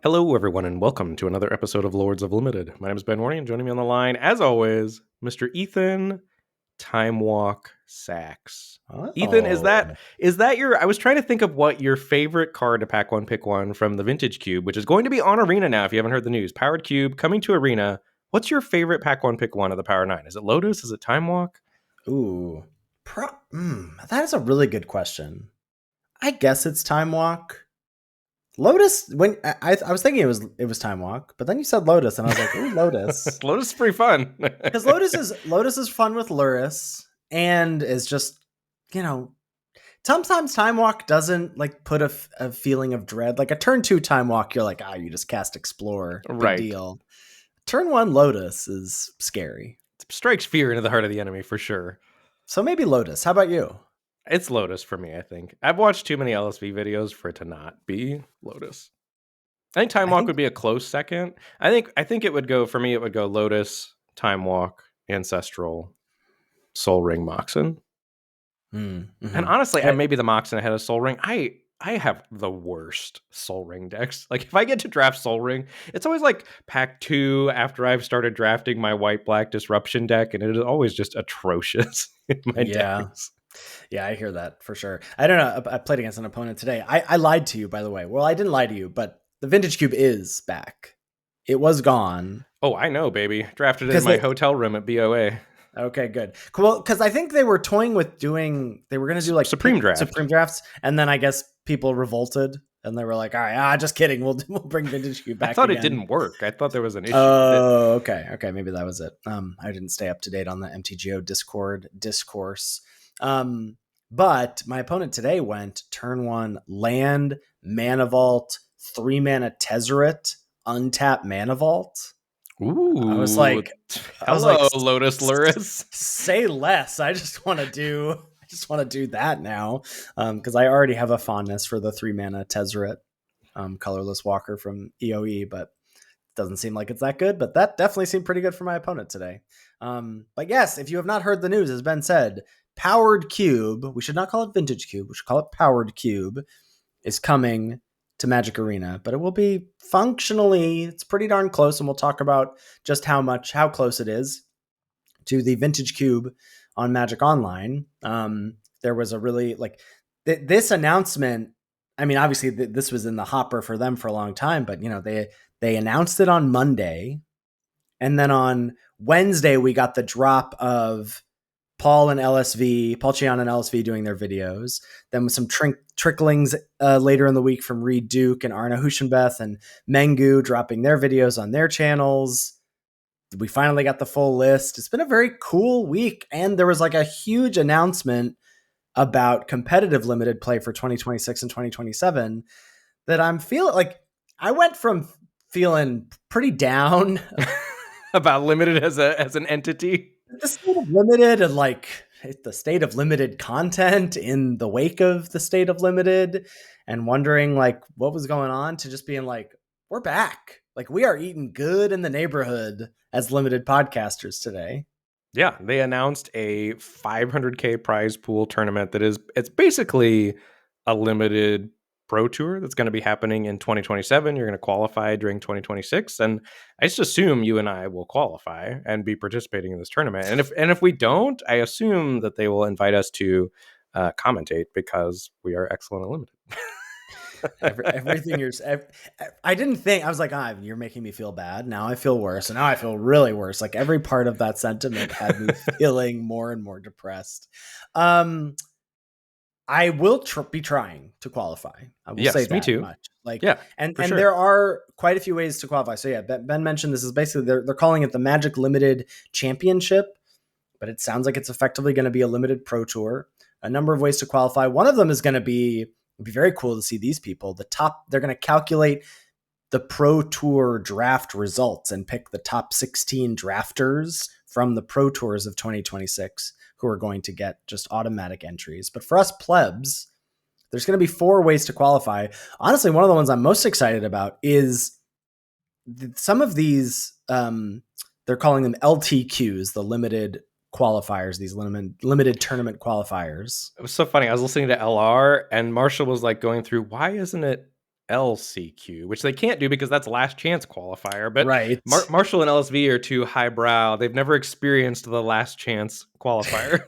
Hello, everyone, and welcome to another episode of Lords of Limited. My name is Ben Warney, and joining me on the line, as always, Mr. Ethan Time Walk Sachs. Ethan, is that your? I was trying to think of what your favorite card to pack one, pick one from the Vintage Cube, which is going to be on Arena now. If you haven't heard the news, Powered Cube coming to Arena. What's your favorite pack one, pick one of the Power 9? Is it Lotus? Is it Time Walk? Ooh, that is a really good question. I guess it's Time Walk. Lotus, when I was thinking it was Time Walk, but then you said Lotus, and I was like, ooh, Lotus. Lotus is pretty fun. Because Lotus is fun with Luris, and is just, sometimes Time Walk doesn't like put a feeling of dread. Like a turn 2 Time Walk, you're like, you just cast Explore. Big Right. deal. Turn 1 Lotus is scary. It strikes fear into the heart of the enemy for sure. So maybe Lotus. How about you? It's Lotus for me, I think. I've watched too many LSV videos for it to not be Lotus. I think Time Walk would be a close second. I think it would go, for me, it would go Lotus, Time Walk, Ancestral, Soul Ring, Moxen. Mm-hmm. And honestly, maybe the Moxen ahead of Soul Ring. I have the worst Soul Ring decks. Like, if I get to draft Soul Ring, it's always like pack 2 after I've started drafting my white-black Disruption deck, and it is always just atrocious in my decks. Yeah, I hear that for sure. I don't know. I played against an opponent today. I lied to you, by the way. Well, I didn't lie to you, but the Vintage Cube is back. It was gone. Oh, I know, baby. Drafted it in my hotel room at BOA. Okay, good. Cool. Because I think they were toying with they were going to do like Supreme drafts. And then I guess people revolted and they were like, all right, just kidding. We'll bring Vintage Cube back. I thought it didn't work. I thought there was an issue. Oh, okay. Okay. Maybe that was it. I didn't stay up to date on the MTGO Discord discourse. But my opponent today went turn 1 land, Mana Vault, 3 mana Tezzeret, untap Mana Vault. Ooh, I was like, Lotus Luris. Say less. I just want to do that now. Because I already have a fondness for the 3 mana Tezzeret, colorless walker from EOE, but it doesn't seem like it's that good. But that definitely seemed pretty good for my opponent today. But yes, if you have not heard the news, as Ben said, Powered Cube, we should not call it Vintage Cube, we should call it Powered Cube, is coming to Magic Arena, but it will be functionally, it's pretty darn close, and we'll talk about just how close it is to the Vintage Cube on Magic Online. There was a really, this announcement, I mean, obviously this was in the hopper for them for a long time, but, they announced it on Monday, and then on Wednesday, we got the drop of Paul Cheon and LSV doing their videos. Then with some tricklings later in the week from Reed Duke and Arna Hushenbeth and Mengu dropping their videos on their channels. We finally got the full list. It's been a very cool week. And there was like a huge announcement about competitive limited play for 2026 and 2027 that I'm feeling like I went from feeling pretty down about limited as an entity. The state of limited and the state of limited content in the wake of the state of limited and wondering what was going on to just being we're back. We are eating good in the neighborhood as limited podcasters today. Yeah, they announced a 500K prize pool tournament it's basically a limited Pro Tour that's going to be happening in 2027. You're going to qualify during 2026, and I just assume you and I will qualify and be participating in this tournament. And if we don't, I assume that they will invite us to commentate because we are excellent at limited. Everything I didn't think, I was like, you're making me feel bad. Now I feel worse, and now I feel really worse. Every part of that sentiment had me feeling more and more depressed. I will be trying to qualify. I will say that me too. Much. And sure. There are quite a few ways to qualify. So yeah, Ben mentioned this is basically they're calling it the Magic Limited Championship, but it sounds like it's effectively going to be a limited Pro Tour. A number of ways to qualify. One of them is going to be very cool to see these people. They're going to calculate the Pro Tour draft results and pick the top 16 drafters from the Pro Tours of 2026 who are going to get just automatic entries. But for us plebs, there's going to be 4 ways to qualify. Honestly, one of the ones I'm most excited about is some of these, they're calling them LTQs, the limited qualifiers, these limited tournament qualifiers. It was so funny. I was listening to LR and Marshall was going through, why isn't it LCQ, which they can't do because that's last chance qualifier. But Right. Marshall and LSV are too highbrow. They've never experienced the last chance qualifier.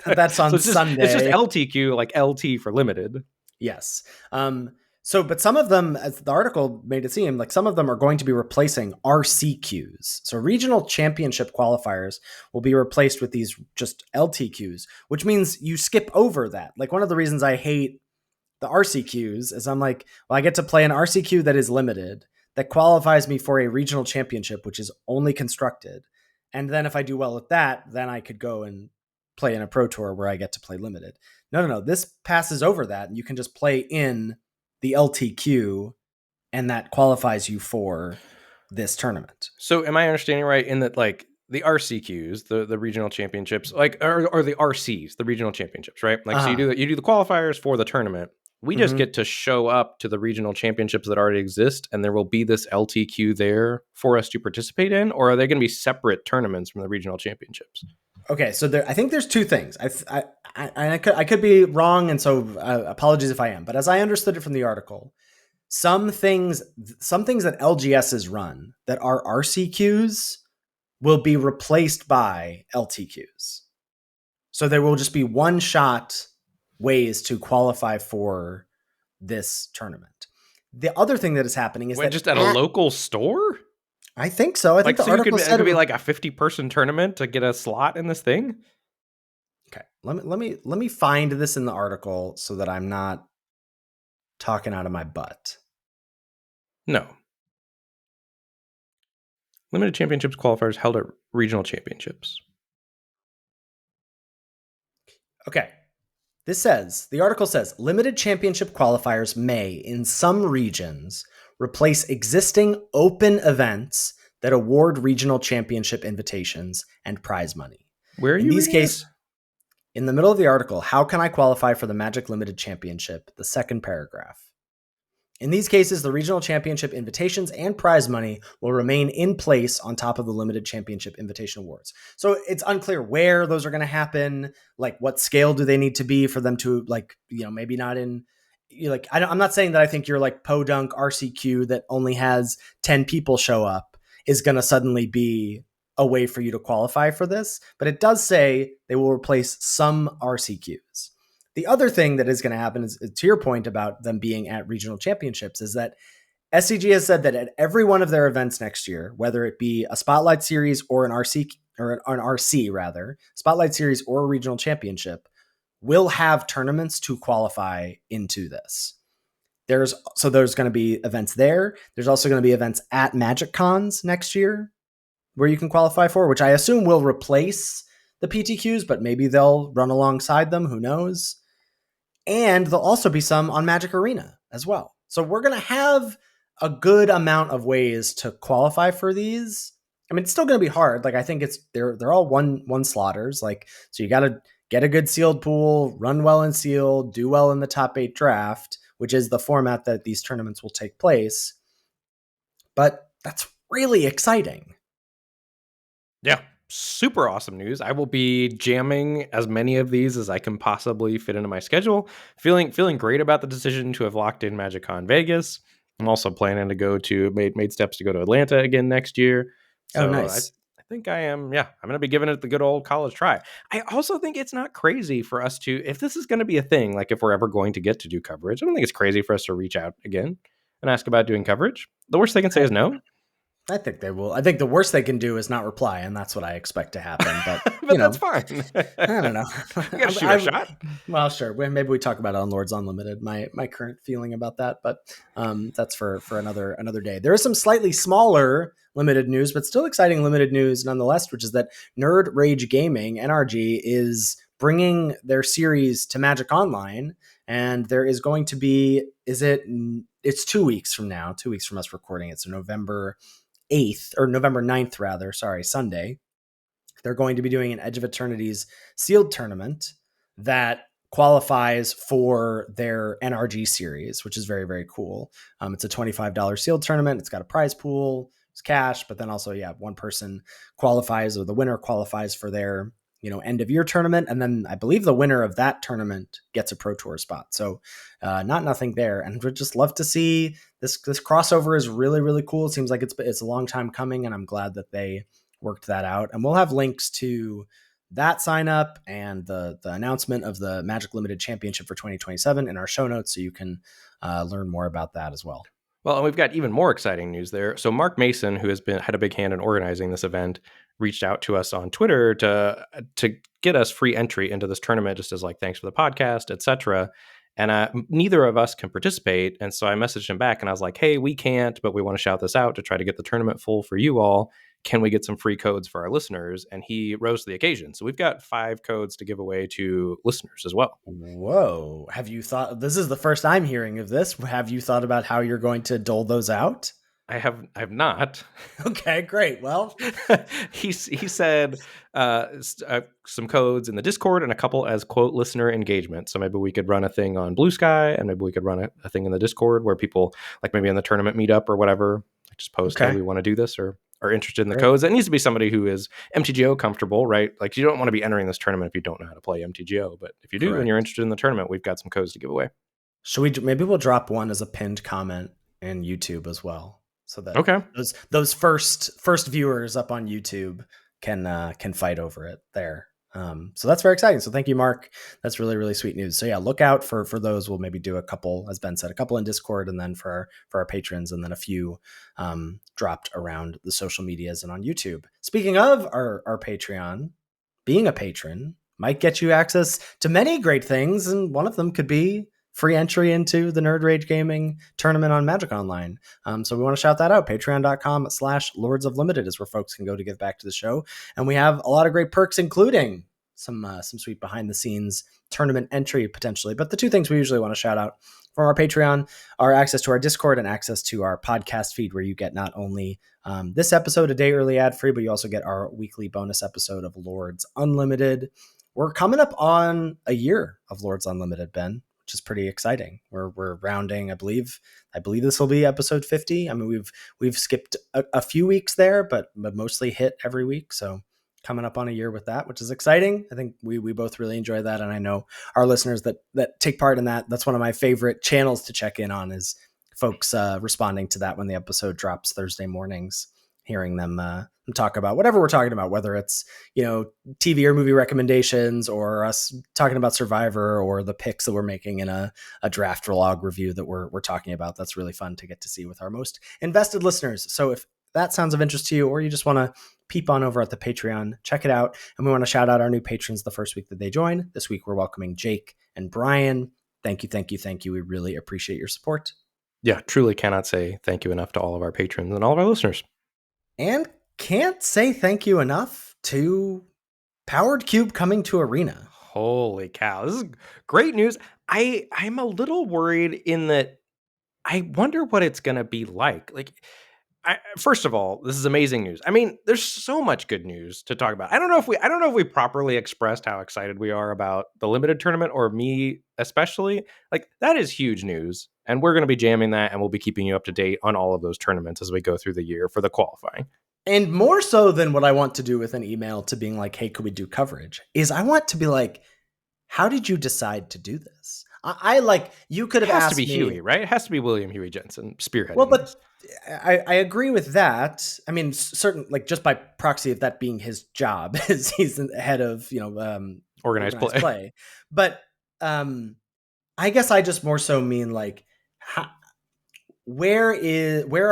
That's on So Sunday. It's just LTQ, like LT for limited. Yes. But some of them, as the article made it seem, like some of them are going to be replacing RCQs. So regional championship qualifiers will be replaced with these just LTQs, which means you skip over that. Like one of the reasons I hate the RCQs is I'm like, well, I get to play an RCQ that is limited, that qualifies me for a regional championship, which is only constructed. And then if I do well with that, then I could go and play in a pro tour where I get to play limited. No. This passes over that, and you can just play in the LTQ, and that qualifies you for this tournament. So am I understanding right in that, like, the RCQs, the regional championships, like, or the RCs, the regional championships, right? Like, so you do the qualifiers for the tournament. We just get to show up to the regional championships that already exist, and there will be this LTQ there for us to participate in, or are they going to be separate tournaments from the regional championships? Okay, so I think there's two things. I could be wrong, and so apologies if I am. But as I understood it from the article, some things that LGSs run that are RCQs will be replaced by LTQs. So there will just be one-shot ways to qualify for this tournament. The other thing that is happening is that just at a local store? I think so. I think the article said it could be like a 50-person tournament to get a slot in this thing. Okay, let me find this in the article so that I'm not talking out of my butt. No. Limited championships qualifiers held at regional championships. Okay. The article says, limited championship qualifiers may, in some regions, replace existing open events that award regional championship invitations and prize money. Where are you reading this? In the middle of the article, how can I qualify for the Magic Limited Championship? The second paragraph. In these cases, the regional championship invitations and prize money will remain in place on top of the limited championship invitation awards. So it's unclear where those are going to happen. Like, what scale do they need to be for them to, like, maybe not in, like, I'm not saying that I think your like Podunk RCQ that only has 10 people show up is going to suddenly be a way for you to qualify for this, but it does say they will replace some RCQs. The other thing that is going to happen is, to your point about them being at regional championships, is that SCG has said that at every one of their events next year, whether it be a Spotlight Series or an RC rather, Spotlight Series or a regional championship, will have tournaments to qualify into this. There's going to be events there. There's also going to be events at Magic Cons next year where you can qualify for, which I assume will replace the PTQs, but maybe they'll run alongside them. Who knows? And there'll also be some on Magic Arena as well. So we're going to have a good amount of ways to qualify for these. I mean, it's still going to be hard. Like, I think they're all one slotters. Like, so you got to get a good sealed pool, run well in sealed, do well in the top 8 draft, which is the format that these tournaments will take place. But that's really exciting. Yeah. Super awesome news. I will be jamming as many of these as I can possibly fit into my schedule. Feeling great about the decision to have locked in MagicCon Vegas. I'm also planning to go to made steps to go to Atlanta again next year. So nice. I think I am. Yeah, I'm going to be giving it the good old college try. I also think it's not crazy for us to, if this is going to be a thing, like if we're ever going to get to do coverage, I don't think it's crazy for us to reach out again and ask about doing coverage. The worst they can say is no. I think they will. I think the worst they can do is not reply, and that's what I expect to happen. But, but that's fine. I don't know. You gotta shoot a shot. Well, sure. Maybe we talk about it on Lords Unlimited. My current feeling about that, but that's for another day. There is some slightly smaller limited news, but still exciting limited news nonetheless, which is that Nerd Rage Gaming (NRG) is bringing their series to Magic Online, and there is going to be. It's 2 weeks from now. 2 weeks from us recording it. So November 8th or November 9th, rather, Sunday, they're going to be doing an Edge of Eternity's sealed tournament that qualifies for their NRG series, which is very, very cool. It's a $25 sealed tournament. It's got a prize pool, it's cash, but then also, one person qualifies, or the winner qualifies for their end of year tournament, and then I believe the winner of that tournament gets a Pro Tour spot. So not nothing there, and we'd just love to see this crossover. Is really, really cool. It seems like it's a long time coming, and I'm glad that they worked that out. And we'll have links to that sign up and the announcement of the Magic Limited Championship for 2027 in our show notes, so you can learn more about that as well. Well, and we've got even more exciting news there. So Mark Mason, who has had a big hand in organizing this event, reached out to us on Twitter to get us free entry into this tournament, just as like thanks for the podcast, etc. And neither of us can participate, and so I messaged him back, and I was like, "Hey, we can't, but we want to shout this out to try to get the tournament full for you all. Can we get some free codes for our listeners?" And he rose to the occasion. So we've got 5 codes to give away to listeners as well. Whoa. Have you thought, this is the first I'm hearing of this. Have you thought about how you're going to dole those out? I have not. Okay, great. Well, he said some codes in the Discord and a couple as quote listener engagement. So maybe we could run a thing on Blue Sky, and maybe we could run a thing in the Discord where people, like maybe in the tournament meetup or whatever, just post, "Hey, we want to do this," or are interested in the codes. It needs to be somebody who is MTGO comfortable, right? Like you don't want to be entering this tournament if you don't know how to play MTGO. But if you do and you're interested in the tournament, we've got some codes to give away. Maybe we'll drop one as a pinned comment in YouTube as well, so that those first viewers up on YouTube can fight over it there. So that's very exciting. So thank you, Mark. That's really, really sweet news. So yeah, look out for those. We'll maybe do a couple, as Ben said, a couple in Discord, and then for our patrons, and then a few dropped around the social medias and on YouTube. Speaking of our Patreon, being a patron might get you access to many great things, and one of them could be free entry into the Nerd Rage Gaming tournament on Magic Online. So we want to shout that out. Patreon.com/Lords of Limited is where folks can go to give back to the show. And we have a lot of great perks, including some sweet behind the scenes tournament entry potentially. But the 2 things we usually want to shout out from our Patreon are access to our Discord and access to our podcast feed, where you get not only this episode a day early ad free, but you also get our weekly bonus episode of Lords Unlimited. We're coming up on a year of Lords Unlimited, Ben, which is pretty exciting. We're rounding, I believe this will be episode 50. I mean, we've skipped a few weeks there, but mostly hit every week. So coming up on a year with that, which is exciting. I think we both really enjoy that. And I know our listeners that take part in that. That's one of my favorite channels to check in on, is folks responding to that when the episode drops Thursday mornings, hearing them talk about whatever we're talking about, whether it's, TV or movie recommendations, or us talking about Survivor, or the picks that we're making in a draft log review that we're talking about. That's really fun to get to see with our most invested listeners. So if that sounds of interest to you, or you just want to peep on over at the Patreon, check it out. And we want to shout out our new patrons the first week that they join. This week, we're welcoming Jake and Brian. Thank you, thank you, thank you. We really appreciate your support. Yeah, truly cannot say thank you enough to all of our patrons and all of our listeners. And can't say thank you enough to Powered Cube coming to Arena. Holy cow. This is great news. I'm a little worried in that I wonder what it's going to be like. First of all, this is amazing news. I mean, there's so much good news to talk about. I don't know if we properly expressed how excited we are about the limited tournament, or me especially. Like, that is huge news, and we're going to be jamming that, and we'll be keeping you up to date on all of those tournaments as we go through the year for the qualifying. And more so than what I want to do with an email to being like, "Hey, could we do coverage?" is I want to be like, "How did you decide to do this?" You could have asked me. It has to be Huey, right? It has to be William Huey Jensen spearheading. Well, but I agree with that. I mean, certain, like, just by proxy of that being his job, is he's the head of organized play. But I guess I just more so mean like, where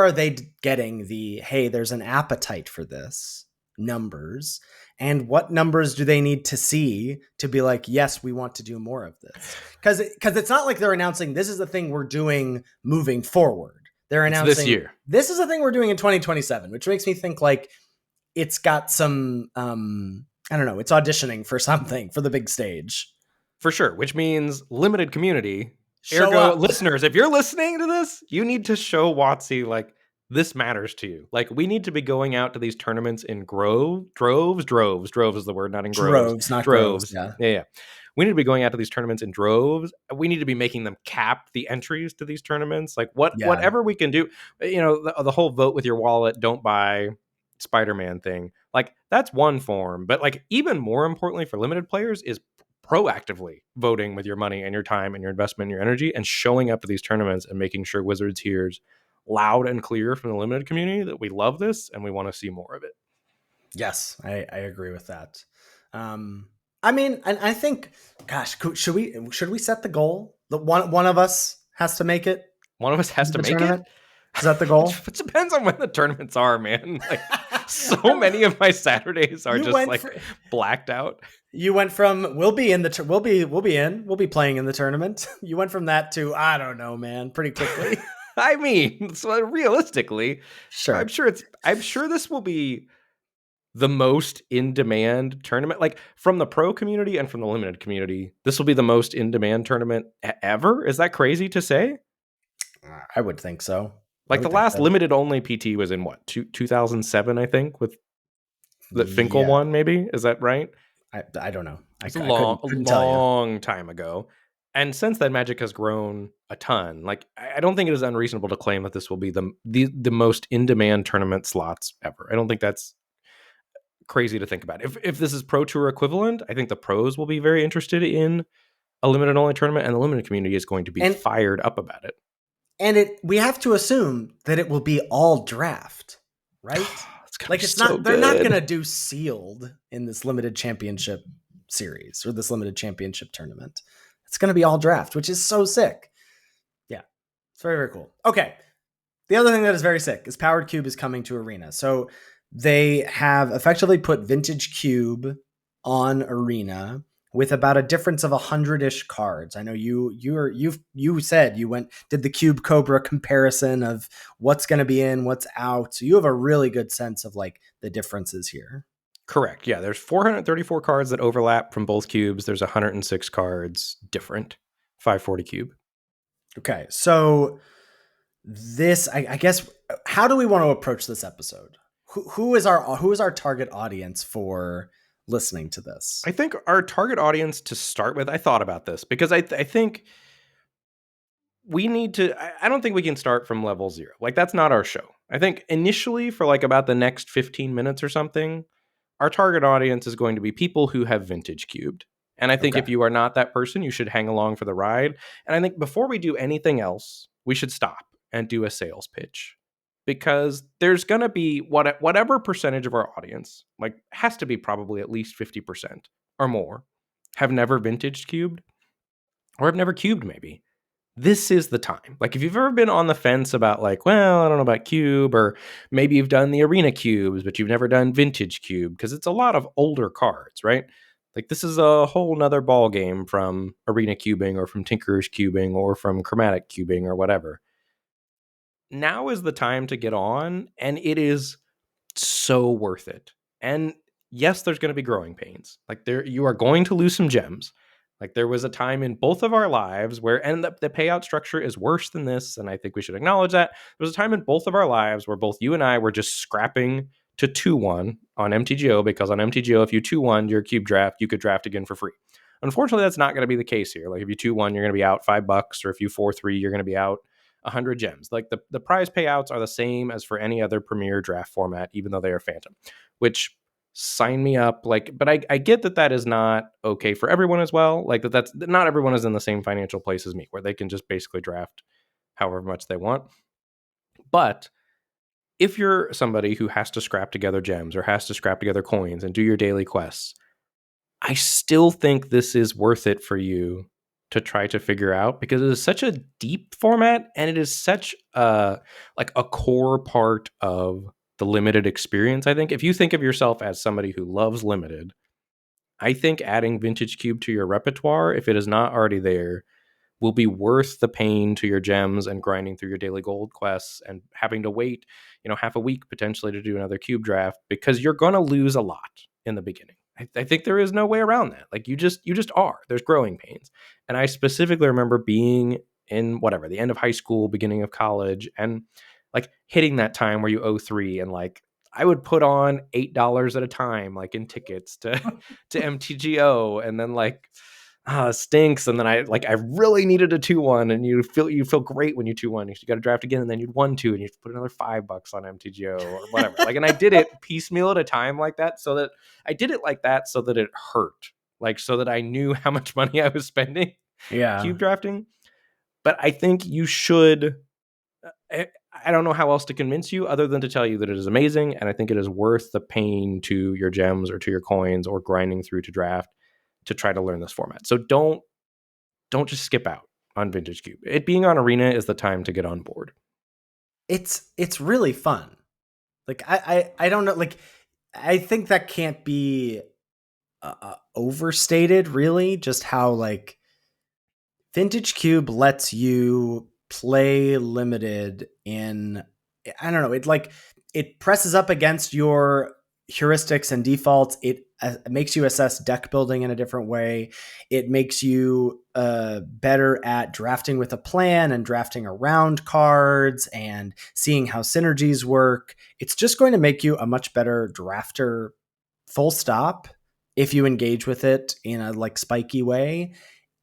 are they getting the, hey, there's an appetite for this numbers, and what numbers do they need to see to be like, yes, we want to do more of this? Because it's not like they're announcing this is the thing we're doing moving forward. They're announcing this year, this is the thing we're doing in 2027, which makes me think like it's got some, I don't know, it's auditioning for something for the big stage. For sure, which means limited community. Ergo, listeners, if you're listening to this, you need to show WotC like this matters to you. Like, we need to be going out to these tournaments in droves is the word, not in groves. Droves, not droves. Yeah. We need to be going out to these tournaments in droves. We need to be making them cap the entries to these tournaments. Like, whatever we can do, the whole vote with your wallet, don't buy Spider-Man thing. Like, that's one form, but like even more importantly for limited players is proactively voting with your money and your time and your investment and your energy and showing up to these tournaments and making sure Wizards hears loud and clear from the limited community that we love this and we want to see more of it. Yes, I agree with that. I mean, and I think, gosh, should we set the goal that one of us has to make it? One of us has to make tournament? it. Is that the goal? It depends on when the tournaments are, man. Like, so many of my Saturdays are just like blacked out. You went from we'll be playing in the tournament. You went from that to I don't know, man, pretty quickly. I mean, so realistically, sure. I'm sure this will be the most in-demand tournament. Like, from the pro community and from the limited community, this will be the most in-demand tournament ever. Is that crazy to say? I would think so. Like, the last limited only PT was in what, 2007, I think, with the Finkel one, maybe? Is that right? I don't know. It's a long time ago. And since then, Magic has grown a ton. Like, I don't think it is unreasonable to claim that this will be the most in-demand tournament slots ever. I don't think that's crazy to think about. If this is Pro Tour equivalent, I think the pros will be very interested in a limited only tournament, and the limited community is going to be fired up about it. And we have to assume that it will be all draft, right? Like, it's not, they're not going to do sealed in this limited championship series or this limited championship tournament. It's going to be all draft, which is so sick. Yeah, it's very, very cool. Okay. The other thing that is very sick is Powered Cube is coming to Arena. So they have effectively put vintagecube on Arena with about a difference of 100-ish cards. I know you said you did the Cube Cobra comparison of what's going to be in, what's out. So you have a really good sense of like the differences here. Correct. Yeah, there's 434 cards that overlap from both cubes. There's 106 cards different. 540 cube. Okay, so this, I guess, how do we want to approach this episode? Who is our target audience for listening to this? I think our target audience, to start with, I thought about this because I think we need to, I don't think we can start from level 0. Like, that's not our show. I think initially for like about the next 15 minutes or something, our target audience is going to be people who have vintage cubed. And I think if you are not that person, you should hang along for the ride. And I think before we do anything else, we should stop and do a sales pitch. Because there's going to be whatever percentage of our audience, like, has to be probably at least 50% or more, have never vintage cubed or have never cubed maybe. This is the time. Like, if you've ever been on the fence about like, well, I don't know about cube, or maybe you've done the arena cubes, but you've never done vintage cube, because it's a lot of older cards, right? Like, this is a whole nother ball game from arena cubing or from Tinkerer's cubing or from chromatic cubing or whatever. Now is the time to get on, and it is so worth it. And yes, there's going to be growing pains. Like, you are going to lose some gems. Like, there was a time in both of our lives where, and the payout structure is worse than this, and I think we should acknowledge that. There was a time in both of our lives where both you and I were just scrapping to 2-1 on MTGO, because on MTGO, if you 2-1 your cube draft, you could draft again for free. Unfortunately, that's not going to be the case here. Like, if you 2-1, you're going to be out $5, or if you 4-3, you're going to be out 100 gems. Like, the prize payouts are the same as for any other premier draft format, even though they are phantom, which, sign me up. Like, but I get that is not okay for everyone as well. Like, that's not everyone is in the same financial place as me, where they can just basically draft however much they want. But if you're somebody who has to scrap together gems or has to scrap together coins and do your daily quests, I still think this is worth it for you to try to figure out, because it is such a deep format, and it is such a core part of the limited experience. I think if you think of yourself as somebody who loves limited, I think adding vintage cube to your repertoire, if it is not already there, will be worth the pain to your gems and grinding through your daily gold quests and having to wait, half a week potentially to do another cube draft, because you're going to lose a lot in the beginning. I think there is no way around that. Like, you just are. There's growing pains. And I specifically remember being in the end of high school, beginning of college, and like hitting that time where you owe 3, and like I would put on $8 at a time, like in tickets to MTGO, and then like stinks. And then I really needed a 2-1, and you feel great when you 2-1. You got to draft again, and then you'd 1-2, and you put another $5 on MTGO or whatever. Like, and I did it piecemeal at a time like that, so that it hurt. Like, so that I knew how much money I was spending cube drafting. But I think you should. I don't know how else to convince you other than to tell you that it is amazing, and I think it is worth the pain to your gems or to your coins or grinding through to draft to try to learn this format. So don't just skip out on Vintage Cube. It being on Arena is the time to get on board. It's really fun. Like I don't know. Like, I think that can't be overstated, really. Just how like Vintage Cube lets you play limited in, I don't know. It presses up against your heuristics and defaults. It makes you assess deck building in a different way. It makes you better at drafting with a plan and drafting around cards and seeing how synergies work. It's just going to make you a much better drafter, full stop, if you engage with it in a like spiky way.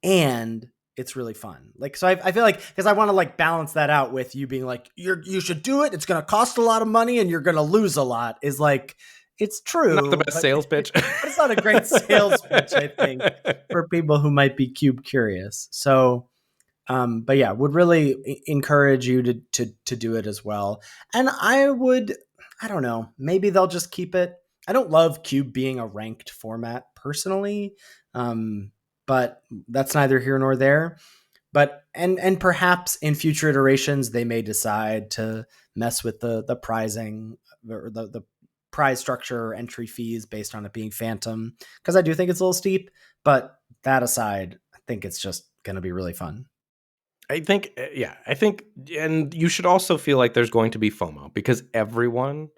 And it's really fun. Like, so I feel like, because I want to like balance that out with you being like, you should do it. It's going to cost a lot of money and you're going to lose a lot, is like, it's true. Not the best sales pitch. It's not a great sales pitch, I think, for people who might be cube curious. So, but yeah, would really encourage you to do it as well. And I don't know, maybe they'll just keep it. I don't love cube being a ranked format personally. But that's neither here nor there. But and perhaps in future iterations they may decide to mess with the pricing or the prize structure or entry fees based on it being Phantom, because I do think it's a little steep. But that aside, I think it's just going to be really fun. I think, and you should also feel like there's going to be FOMO, because everyone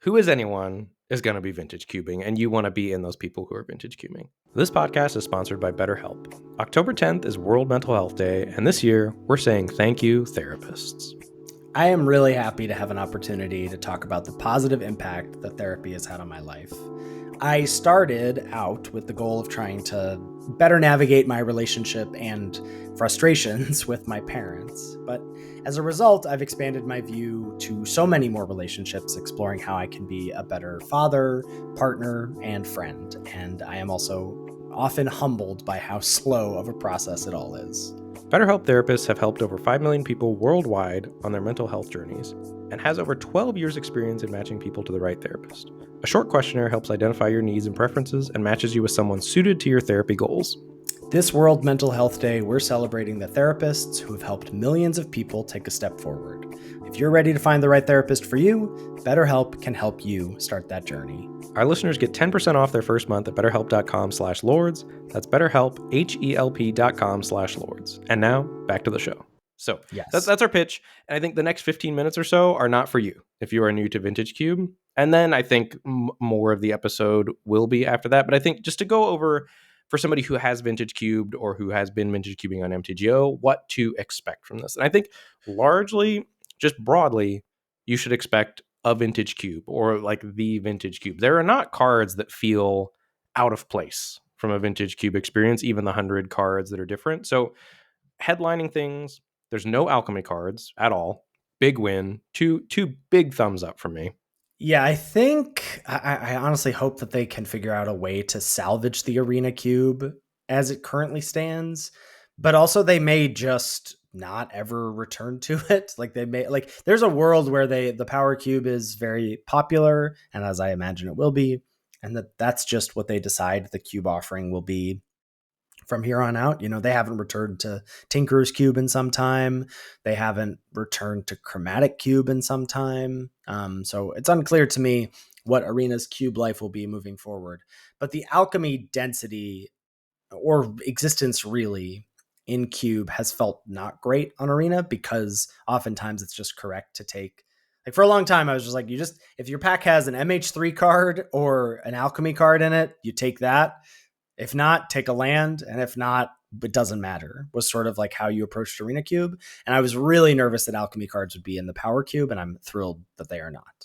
who is anyone is going to be vintage cubing, and you want to be in those people who are vintage cubing. This podcast is sponsored by BetterHelp. October 10th is World Mental Health Day, and this year we're saying thank you, therapists. I am really happy to have an opportunity to talk about the positive impact that therapy has had on my life. I started out with the goal of trying to better navigate my relationship and frustrations with my parents, but as a result, I've expanded my view to so many more relationships, exploring how I can be a better father, partner, and friend. And I am also often humbled by how slow of a process it all is. BetterHelp therapists have helped over 5 million people worldwide on their mental health journeys and has over 12 years experience in matching people to the right therapist. A short questionnaire helps identify your needs and preferences and matches you with someone suited to your therapy goals. This World Mental Health Day, we're celebrating the therapists who have helped millions of people take a step forward. If you're ready to find the right therapist for you, BetterHelp can help you start that journey. Our listeners get 10% off their first month at betterhelp.com/lords. That's BetterHelp, HELP.com/lords. And now, back to the show. So yes, that's our pitch. And I think the next 15 minutes or so are not for you if you are new to Vintage Cube. And then I think more of the episode will be after that. But I think just to go over, for somebody who has vintage cubed or who has been vintage cubing on MTGO, what to expect from this. And I think largely, just broadly, you should expect a vintage cube or like the vintage cube. There are not cards that feel out of place from a vintage cube experience, even the 100 cards that are different. So headlining things, there's no alchemy cards at all. Big win. Two big thumbs up from me. Yeah, I think I honestly hope that they can figure out a way to salvage the Arena Cube as it currently stands, but also they may just not ever return to it. Like they may, like there's a world where the Power Cube is very popular, and as I imagine it will be, and that's just what they decide the cube offering will be from here on out. You know, they haven't returned to Tinker's Cube in some time. They haven't returned to Chromatic Cube in some time. So it's unclear to me what Arena's cube life will be moving forward. But the alchemy density or existence really in cube has felt not great on Arena, because oftentimes it's just correct to take, like for a long time I was just like, if your pack has an MH3 card or an alchemy card in it, you take that. If not, take a land, and if not, it doesn't matter, was sort of like how you approached Arena Cube. And I was really nervous that alchemy cards would be in the Power Cube, and I'm thrilled that they are not.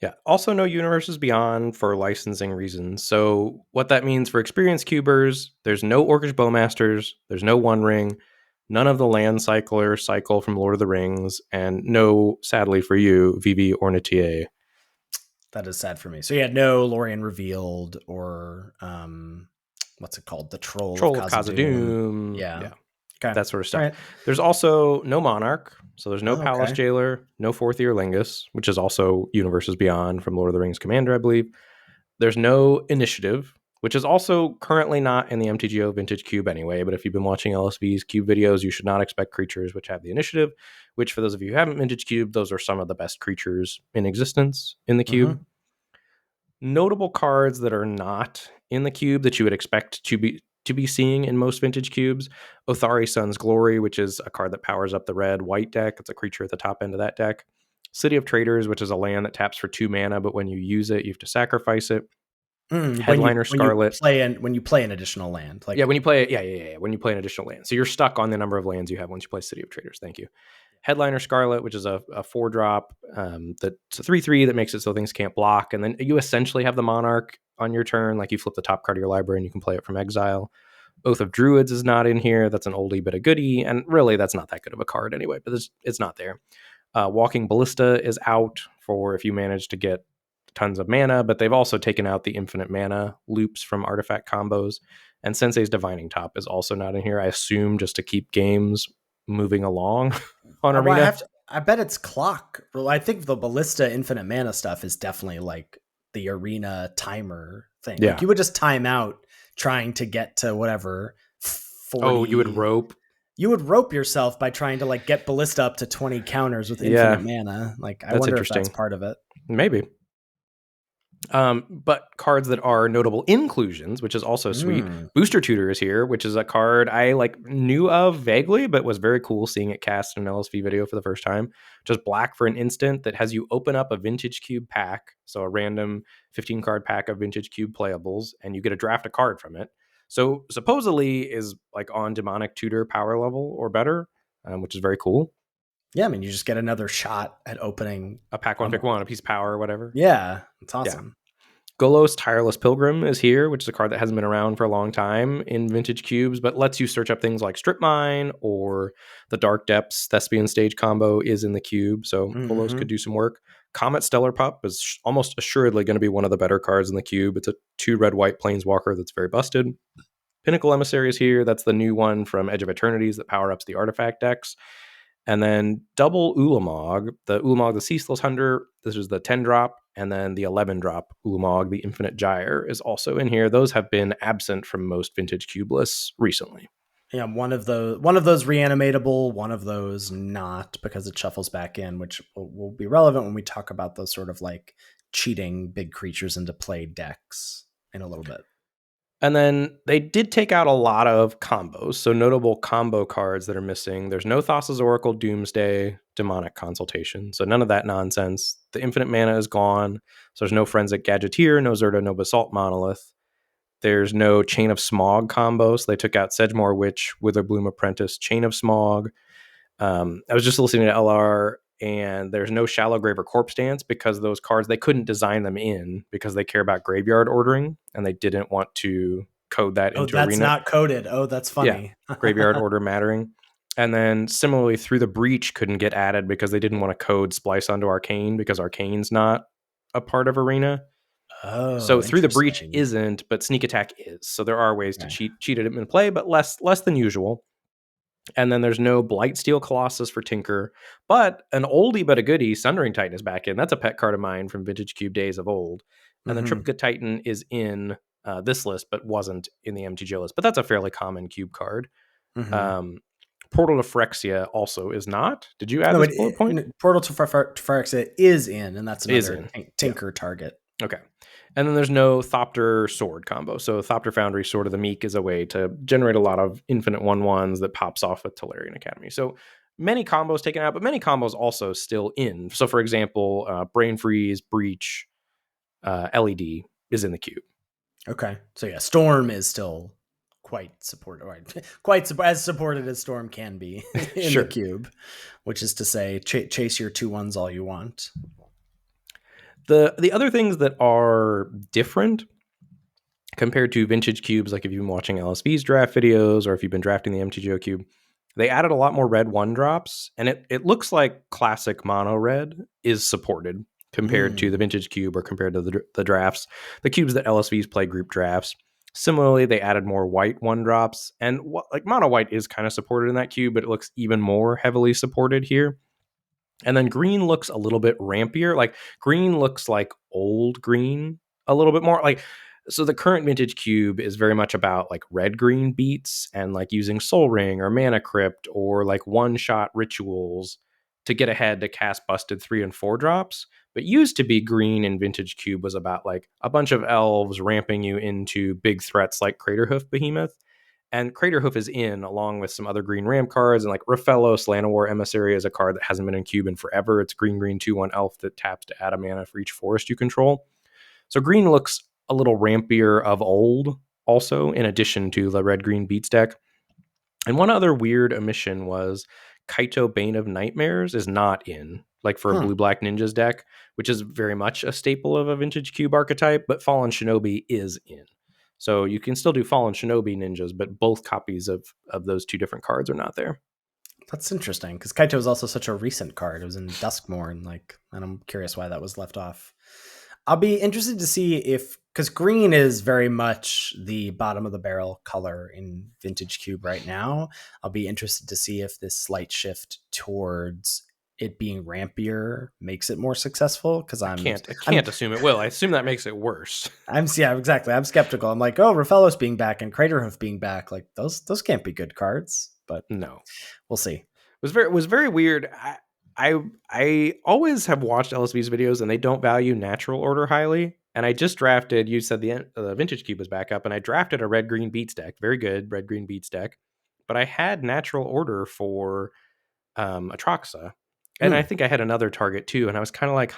Yeah. Also, no universes beyond for licensing reasons. So, what that means for experienced cubers, there's no Orcish Bowmasters, there's no One Ring, none of the Land Cycler cycle from Lord of the Rings, and no, sadly for you, Vivi Ornitier. That is sad for me. So, yeah, no Lorien Revealed or what's it called? The Troll of Troll of Khazad-dûm. Khazad-dûm. Yeah. Yeah. Okay. That sort of All stuff. right. There's also no Monarch. So there's no Oh, Palace okay. Jailer, no Fourth Year Lingus, which is also Universes Beyond from Lord of the Rings Commander, I believe. There's no Initiative, which is also currently not in the MTGO Vintage Cube anyway. But if you've been watching LSV's Cube videos, you should not expect creatures which have the Initiative, which for those of you who haven't Vintage Cube, those are some of the best creatures in existence in the Cube. Notable cards that are not in the Cube that you would expect to be seeing in most vintage cubes. Othari Sun's Glory, which is a card that powers up the red-white deck. It's a creature at the top end of that deck. City of Traders, which is a land that taps for 2 mana, but when you use it, you have to sacrifice it. Headliner Scarlet. When you play an additional land, like when you play when you play an additional land. So you're stuck on the number of lands you have once you play City of Traders. Thank you. Headliner Scarlet, which is a 4-drop that's a 3/3 that makes it so things can't block. And then you essentially have the Monarch on your turn. Like you flip the top card of your library and you can play it from exile. Oath of Druids is not in here. That's an oldie but a goodie. And really, that's not that good of a card anyway, but it's not there. Walking Ballista is out for if you manage to get tons of mana, but they've also taken out the infinite mana loops from artifact combos. And Sensei's Divining Top is also not in here, I assume, just to keep games moving along on Arena. I bet it's clock. Well, I think the Ballista infinite mana stuff is definitely like the Arena timer thing. Yeah. Like you would just time out trying to get to whatever 40. Oh, you would rope? You would rope yourself by trying to like get Ballista up to 20 counters with infinite mana. Like I wonder if that's part of it. Maybe. But cards that are notable inclusions, which is also sweet. Booster Tutor is here, which is a card I knew of vaguely, but was very cool seeing it cast in an LSV video for the first time. Just black for an instant that has you open up a Vintage Cube pack, so a random 15 card pack of Vintage Cube playables, and you get to draft a card from it. So supposedly is on Demonic Tutor power level or better, which is very cool. Yeah, I mean, you just get another shot at opening a pack one, pick one, a piece of power or whatever. Yeah, it's awesome. Yeah. Golos Tireless Pilgrim is here, which is a card that hasn't been around for a long time in vintage cubes, but lets you search up things like Strip Mine or the Dark Depths Thespian Stage combo is in the cube, so Golos could do some work. Comet Stellar Pup is almost assuredly going to be one of the better cards in the cube. It's a 2 red-white planeswalker that's very busted. Pinnacle Emissary is here. That's the new one from Edge of Eternities that power-ups the artifact decks. And then double Ulamog, the Ceaseless Hunter, this is the 10-drop, and then the 11-drop Ulamog, the Infinite Gyre, is also in here. Those have been absent from most vintage cube lists recently. Yeah, one of those reanimatable, one of those not, because it shuffles back in, which will be relevant when we talk about those sort of cheating big creatures into play decks in a little bit. And then they did take out a lot of combos, so notable combo cards that are missing. There's no Thassa's Oracle, Doomsday, Demonic Consultation, so none of that nonsense. The infinite mana is gone, so there's no Forensic Gadgeteer, no Zerta, no Basalt Monolith. There's no Chain of Smog combo, so they took out Sedgemoor Witch, Witherbloom Apprentice, Chain of Smog. I was just listening to LR, and there's no Shallow Grave or Corpse Dance because those cards, they couldn't design them in because they care about graveyard ordering and they didn't want to code that into Arena. Oh, that's not coded. Oh, that's funny. Yeah, graveyard order mattering. And then similarly, Through the Breach couldn't get added because they didn't want to code Splice onto Arcane because Arcane's not a part of Arena. Oh, so Through the Breach isn't, but Sneak Attack is. So there are ways to cheat it in play, but less than usual. And then there's no Blightsteel Colossus for Tinker, but an oldie but a goodie, Sundering Titan is back in. That's a pet card of mine from Vintage Cube days of old. And then Triplicate Titan is in this list, but wasn't in the MTGO list. But that's a fairly common cube card. Portal to Phyrexia also is not. Did you add this bullet point? Portal to Phyrexia is in, and that's another Tinker target. Okay. And then there's no Thopter Sword combo. So Thopter Foundry Sword of the Meek is a way to generate a lot of infinite 1/1s that pops off with Tolarian Academy. So many combos taken out, but many combos also still in. So for example, Brain Freeze, Breach, LED is in the cube. Okay. So yeah, Storm is still quite supported, right? As supported as Storm can be in the cube, which is to say chase your 2/1s all you want. The other things that are different compared to vintage cubes, like if you've been watching LSV's draft videos or if you've been drafting the mtgcube, they added a lot more red 1-drops, and it looks like classic mono red is supported compared to the vintage cube or compared to the drafts, the cubes that LSVs play group drafts. Similarly, they added more white 1-drops, and like mono white is kind of supported in that cube, but it looks even more heavily supported here. And then green looks a little bit rampier. Like green looks like old green a little bit more. Like, so the current vintage cube is very much about like red green beats and like using Soul Ring or Mana Crypt or like one-shot rituals to get ahead to cast busted 3 and 4 drops. But used to be green in vintage cube was about like a bunch of elves ramping you into big threats like Craterhoof Behemoth. And Craterhoof is in, along with some other green ramp cards, and like Rafellos Llanowar Emissary is a card that hasn't been in cube in forever. It's green 2/1 elf that taps to add a mana for each forest you control. So green looks a little rampier of old, also, in addition to the red-green beats deck. And one other weird omission was Kaito Bane of Nightmares is not in, like for a blue-black ninjas deck, which is very much a staple of a vintage cube archetype, but Fallen Shinobi is in. So you can still do Fallen Shinobi ninjas, but both copies of those two different cards are not there. That's interesting, because Kaito is also such a recent card. It was in Duskmourn, and I'm curious why that was left off. I'll be interested to see if, because green is very much the bottom of the barrel color in vintage cube right now. I'll be interested to see if this slight shift towards it being rampier makes it more successful, because I can't assume it will. I assume that makes it worse. Exactly. I'm skeptical. I'm like, oh, Rafellos being back and Craterhoof being back, like those can't be good cards. But no, we'll see. It was very weird. I always have watched LSV's videos, and they don't value natural order highly. And I just drafted. You said the vintage cube was back up, and I drafted a red green beats deck. Very good red green beats deck. But I had natural order for Atraxa. And I think I had another target too. And I was kind of like,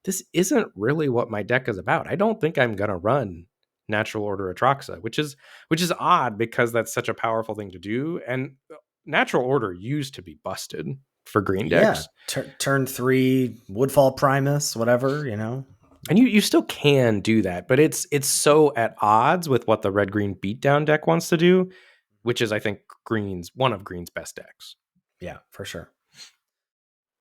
this isn't really what my deck is about. I don't think I'm going to run natural order Atraxa, which is odd because that's such a powerful thing to do. And natural order used to be busted for green decks. Yeah, turn 3, Woodfall Primus, whatever, And you still can do that, but it's so at odds with what the red-green beatdown deck wants to do, which is, I think, one of green's best decks. Yeah, for sure.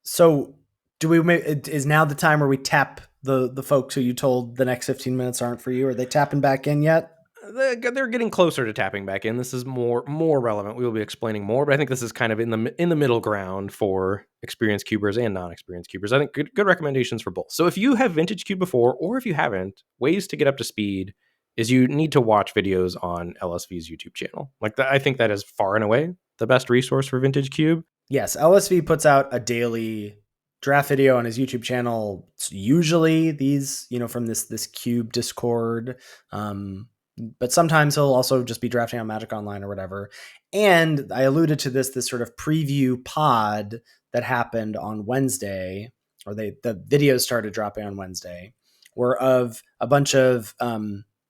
So is now the time where we tap the folks who you told the next 15 minutes aren't for you? Are they tapping back in yet? They're getting closer to tapping back in. This is more relevant. We will be explaining more, but I think this is kind of in the middle ground for experienced cubers and non-experienced cubers. I think good recommendations for both. So if you have vintage cube before, or if you haven't, ways to get up to speed is you need to watch videos on LSV's YouTube channel. Like I think that is far and away the best resource for vintage cube. Yes, LSV puts out a daily draft video on his YouTube channel. It's usually these, from this cube Discord. But sometimes he'll also just be drafting on Magic Online or whatever. And I alluded to this sort of preview pod that happened on Wednesday, or the videos started dropping on Wednesday, were of a bunch of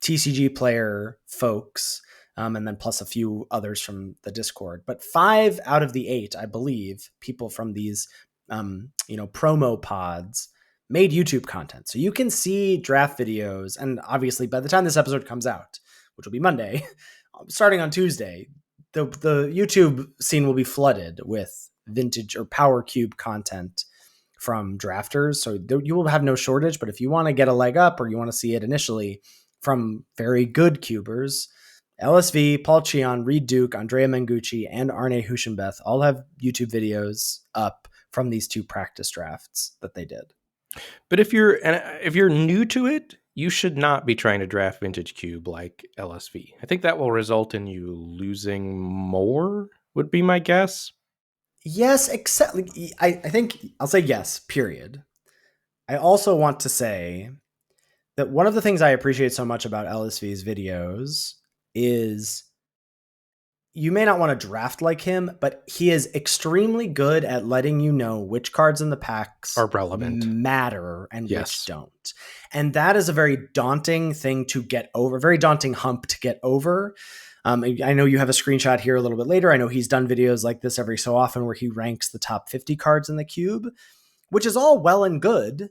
TCG player folks, and then plus a few others from the Discord. But 5 out of the 8, I believe, people from these promo pods made YouTube content. So you can see draft videos. And obviously by the time this episode comes out, which will be Monday, starting on Tuesday, the YouTube scene will be flooded with vintage or power cube content from drafters. So you will have no shortage, but if you want to get a leg up or you want to see it initially from very good cubers, LSV, Paul Cheon, Reed Duke, Andrea Mengucci, and Arne Huschenbeth all have YouTube videos up from these 2 practice drafts that they did. But if you're new to it, you should not be trying to draft vintage cube like LSV. I think that will result in you losing more, would be my guess. Yes, except I think I'll say yes, period. I also want to say that one of the things I appreciate so much about LSV's videos is you may not want to draft like him, but he is extremely good at letting you know which cards in the packs are relevant, matter, and which don't. And that is a very daunting thing to get over, very daunting hump to get over. I know you have a screenshot here a little bit later. I know he's done videos like this every so often where he ranks the top 50 cards in the cube, which is all well and good.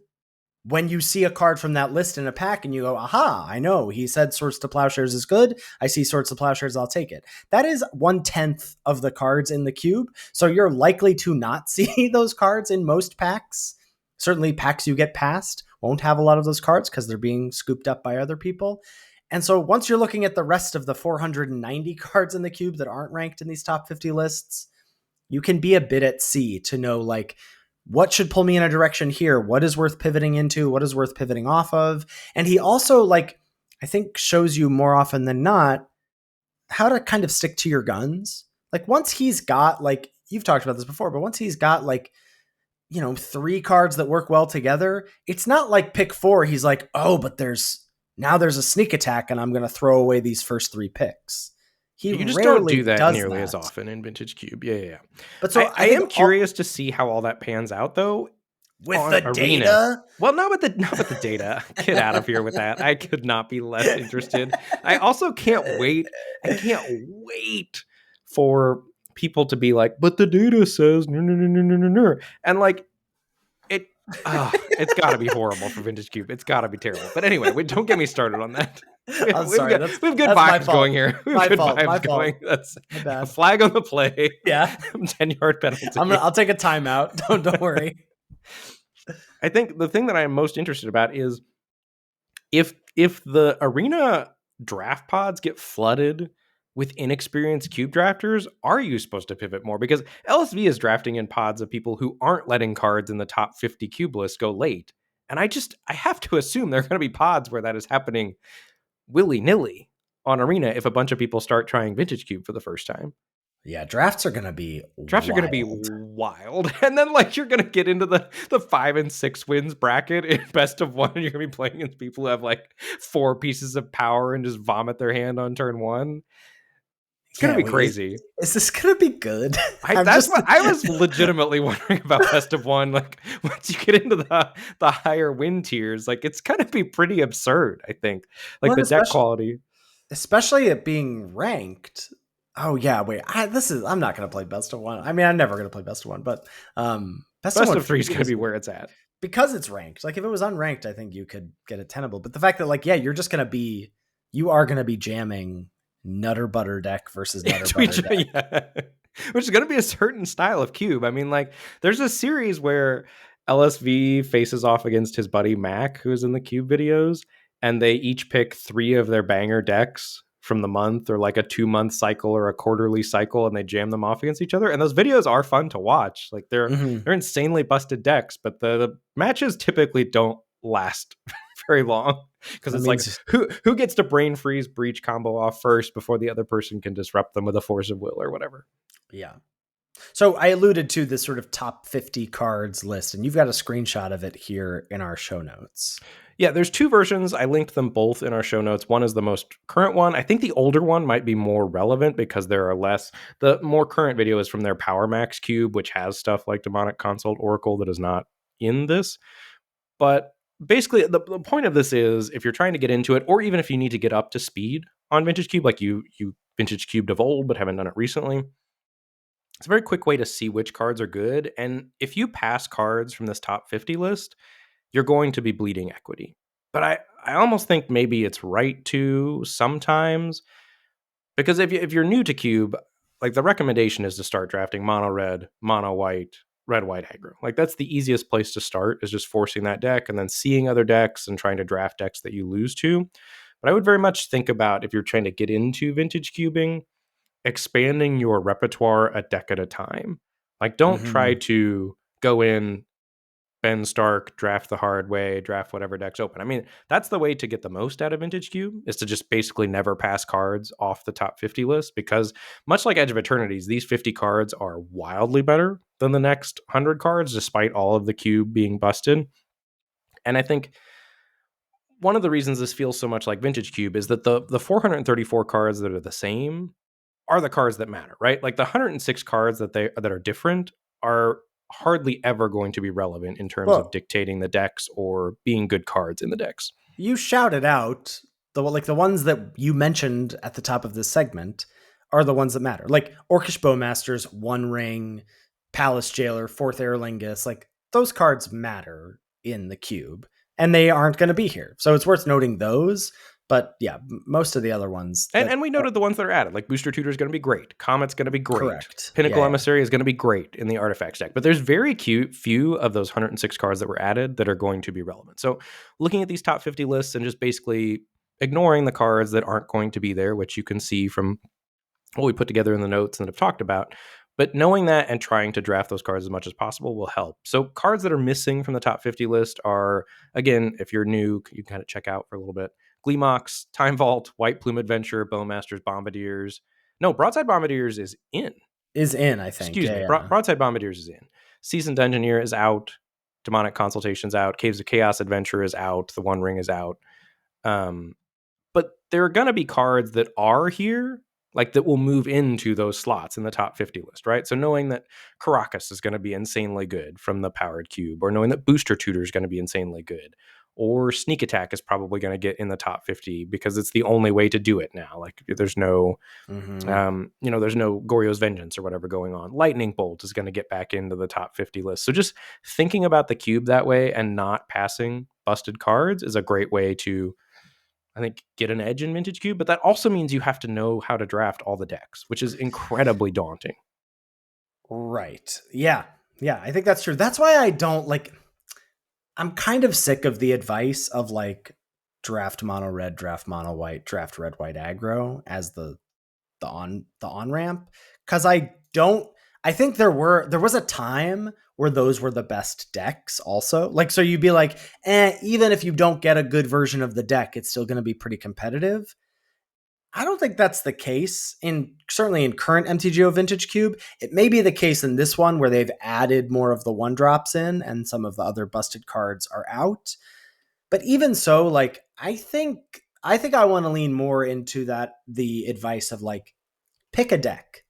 when you see a card from that list in a pack and you go, aha, I know he said Swords to Plowshares is good. I see Swords to Plowshares, I'll take it. That is 1/10 of the cards in the cube. So you're likely to not see those cards in most packs. Certainly packs you get past won't have a lot of those cards because they're being scooped up by other people. And so once you're looking at the rest of the 490 cards in the cube that aren't ranked in these top 50 lists, you can be a bit at sea to know, like, what should pull me in a direction here? What is worth pivoting into? What is worth pivoting off of? And he also, like, I think shows you more often than not how to kind of stick to your guns. Like, once he's got, like, you've talked about this before, but once he's got, like, 3 cards that work well together, it's not like pick 4. He's like, oh, but there's a sneak attack and I'm going to throw away these first 3 picks. You just don't do that nearly as often in Vintage Cube. Yeah. But so I am curious to see how all that pans out, though. With the Arena. Data? Well, not with the data. Get out of here with that. I could not be less interested. I also can't wait. I can't wait for people to be like, but the data says no. And like, it's got to be horrible for Vintage Cube. It's got to be terrible. But anyway, don't get me started on that. I'm sorry. We have good vibes going here. We have good vibes going. That's a flag on the play. Yeah. 10-yard penalty. I'll take a timeout. Don't worry. I think the thing that I am most interested about is if the Arena draft pods get flooded with inexperienced cube drafters, are you supposed to pivot more? Because LSV is drafting in pods of people who aren't letting cards in the top 50 cube list go late. And I have to assume there are going to be pods where that is happening willy-nilly on Arena if a bunch of people start trying Vintage Cube for the first time. Yeah, drafts are going to be wild. And then, like, you're going to get into the 5 and 6 wins bracket in best of 1, and you're going to be playing against people who have, like, 4 pieces of power and just vomit their hand on turn 1. It's going to be crazy. Is this going to be good? I was legitimately wondering about best of 1. Like, once you get into the higher win tiers, like, it's going to be pretty absurd, I think. Like, the deck quality. Especially it being ranked. Oh, yeah, wait. I'm not going to play best of 1. I mean, I'm never going to play best of 1, but best of 3 is going to be where it's at. Because it's ranked. Like, if it was unranked, I think you could get it tenable. But the fact that, like, yeah, you are going to be jamming Nutter Butter deck versus Nutter Butter deck. Yeah. Which is going to be a certain style of cube. I mean, like, there's a series where LSV faces off against his buddy Mac, who's in the cube videos, and they each pick 3 of their banger decks from the month, or like a 2-month cycle or a quarterly cycle, and they jam them off against each other. And those videos are fun to watch. Like, they're insanely busted decks, but the matches typically don't last very long, because it's like, who gets to brain freeze breach combo off first before the other person can disrupt them with a force of will or whatever. Yeah. So I alluded to this sort of top 50 cards list, and you've got a screenshot of it here in our show notes. Yeah, there's 2 versions. I linked them both in our show notes. One is the most current one. I think the older one might be more relevant because there are less. The more current video is from their Power Max cube, which has stuff like Demonic Consult Oracle that is not in this. But basically, the point of this is, if you're trying to get into it, or even if you need to get up to speed on Vintage Cube, like you Vintage Cubed of old but haven't done it recently, it's a very quick way to see which cards are good. And if you pass cards from this top 50 list, you're going to be bleeding equity. But I almost think maybe it's right to sometimes, because if you're new to cube, like, the recommendation is to start drafting mono red, mono white, red white aggro. Like, that's the easiest place to start, is just forcing that deck and then seeing other decks and trying to draft decks that you lose to. But I would very much think about, if you're trying to get into Vintage cubing, expanding your repertoire a deck at a time. Like, don't try to go in Ben Stark, draft the hard way, draft whatever deck's open. I mean, that's the way to get the most out of Vintage Cube, is to just basically never pass cards off the top 50 list, because much like Edge of Eternities, these 50 cards are wildly better than the next 100 cards, despite all of the cube being busted. And I think one of the reasons this feels so much like Vintage Cube is that the 434 cards that are the same are the cards that matter, right? Like, the 106 cards that are different are hardly ever going to be relevant in terms of dictating the decks or being good cards in the decks. You shouted out the ones that you mentioned at the top of this segment are the ones that matter. Like Orcish Bowmasters, One Ring, Palace Jailer, Fourth Aer Lingus, like, those cards matter in the cube. and they aren't going to be here. So it's worth noting those. But yeah, most of the other ones. And we noted the ones that are added, like Booster Tutor is going to be great. Comet's going to be great. Correct. Pinnacle Emissary is going to be great in the Artifacts deck. But there's very few of those 106 cards that were added that are going to be relevant. So looking at these top 50 lists and just basically ignoring the cards that aren't going to be there, which you can see from what we put together in the notes and have talked about. But knowing that and trying to draft those cards as much as possible will help. So cards that are missing from the top 50 list are, again, if you're new, you can kind of check out for a little bit. Gleemox, Time Vault, White Plume Adventure, Bowmasters, Bombardiers. No, Broadside Bombardiers is in. I think. Excuse me. Broadside Bombardiers is in. Seasoned Engineer is out. Demonic Consultation's out. Caves of Chaos Adventure is out. The One Ring is out. But there are going to be cards that are here, like that will move into those slots in the top 50 list, right? So knowing that Caracas is going to be insanely good from the Powered Cube, or knowing that Booster Tutor is going to be insanely good, or Sneak Attack is probably going to get in the top 50 because it's the only way to do it now. Like there's no, there's no Goryo's Vengeance or whatever going on. Lightning Bolt is going to get back into the top 50 list. So just thinking about the cube that way and not passing busted cards is a great way to, I think, get an edge in Vintage Cube, but that also means you have to know how to draft all the decks, which is incredibly daunting. Right. Yeah. Yeah, I think that's true. That's why I don't I'm kind of sick of the advice of like draft mono red, draft mono white, draft red white aggro as the on ramp, cuz I think there was a time where those were the best decks also. Like, so you'd be like, even if you don't get a good version of the deck, it's still going to be pretty competitive. I don't think that's the case certainly in current MTGO Vintage Cube. It may be the case in this one where they've added more of the one drops in and some of the other busted cards are out. But even so, like, I think I want to lean more into the advice of like, pick a deck.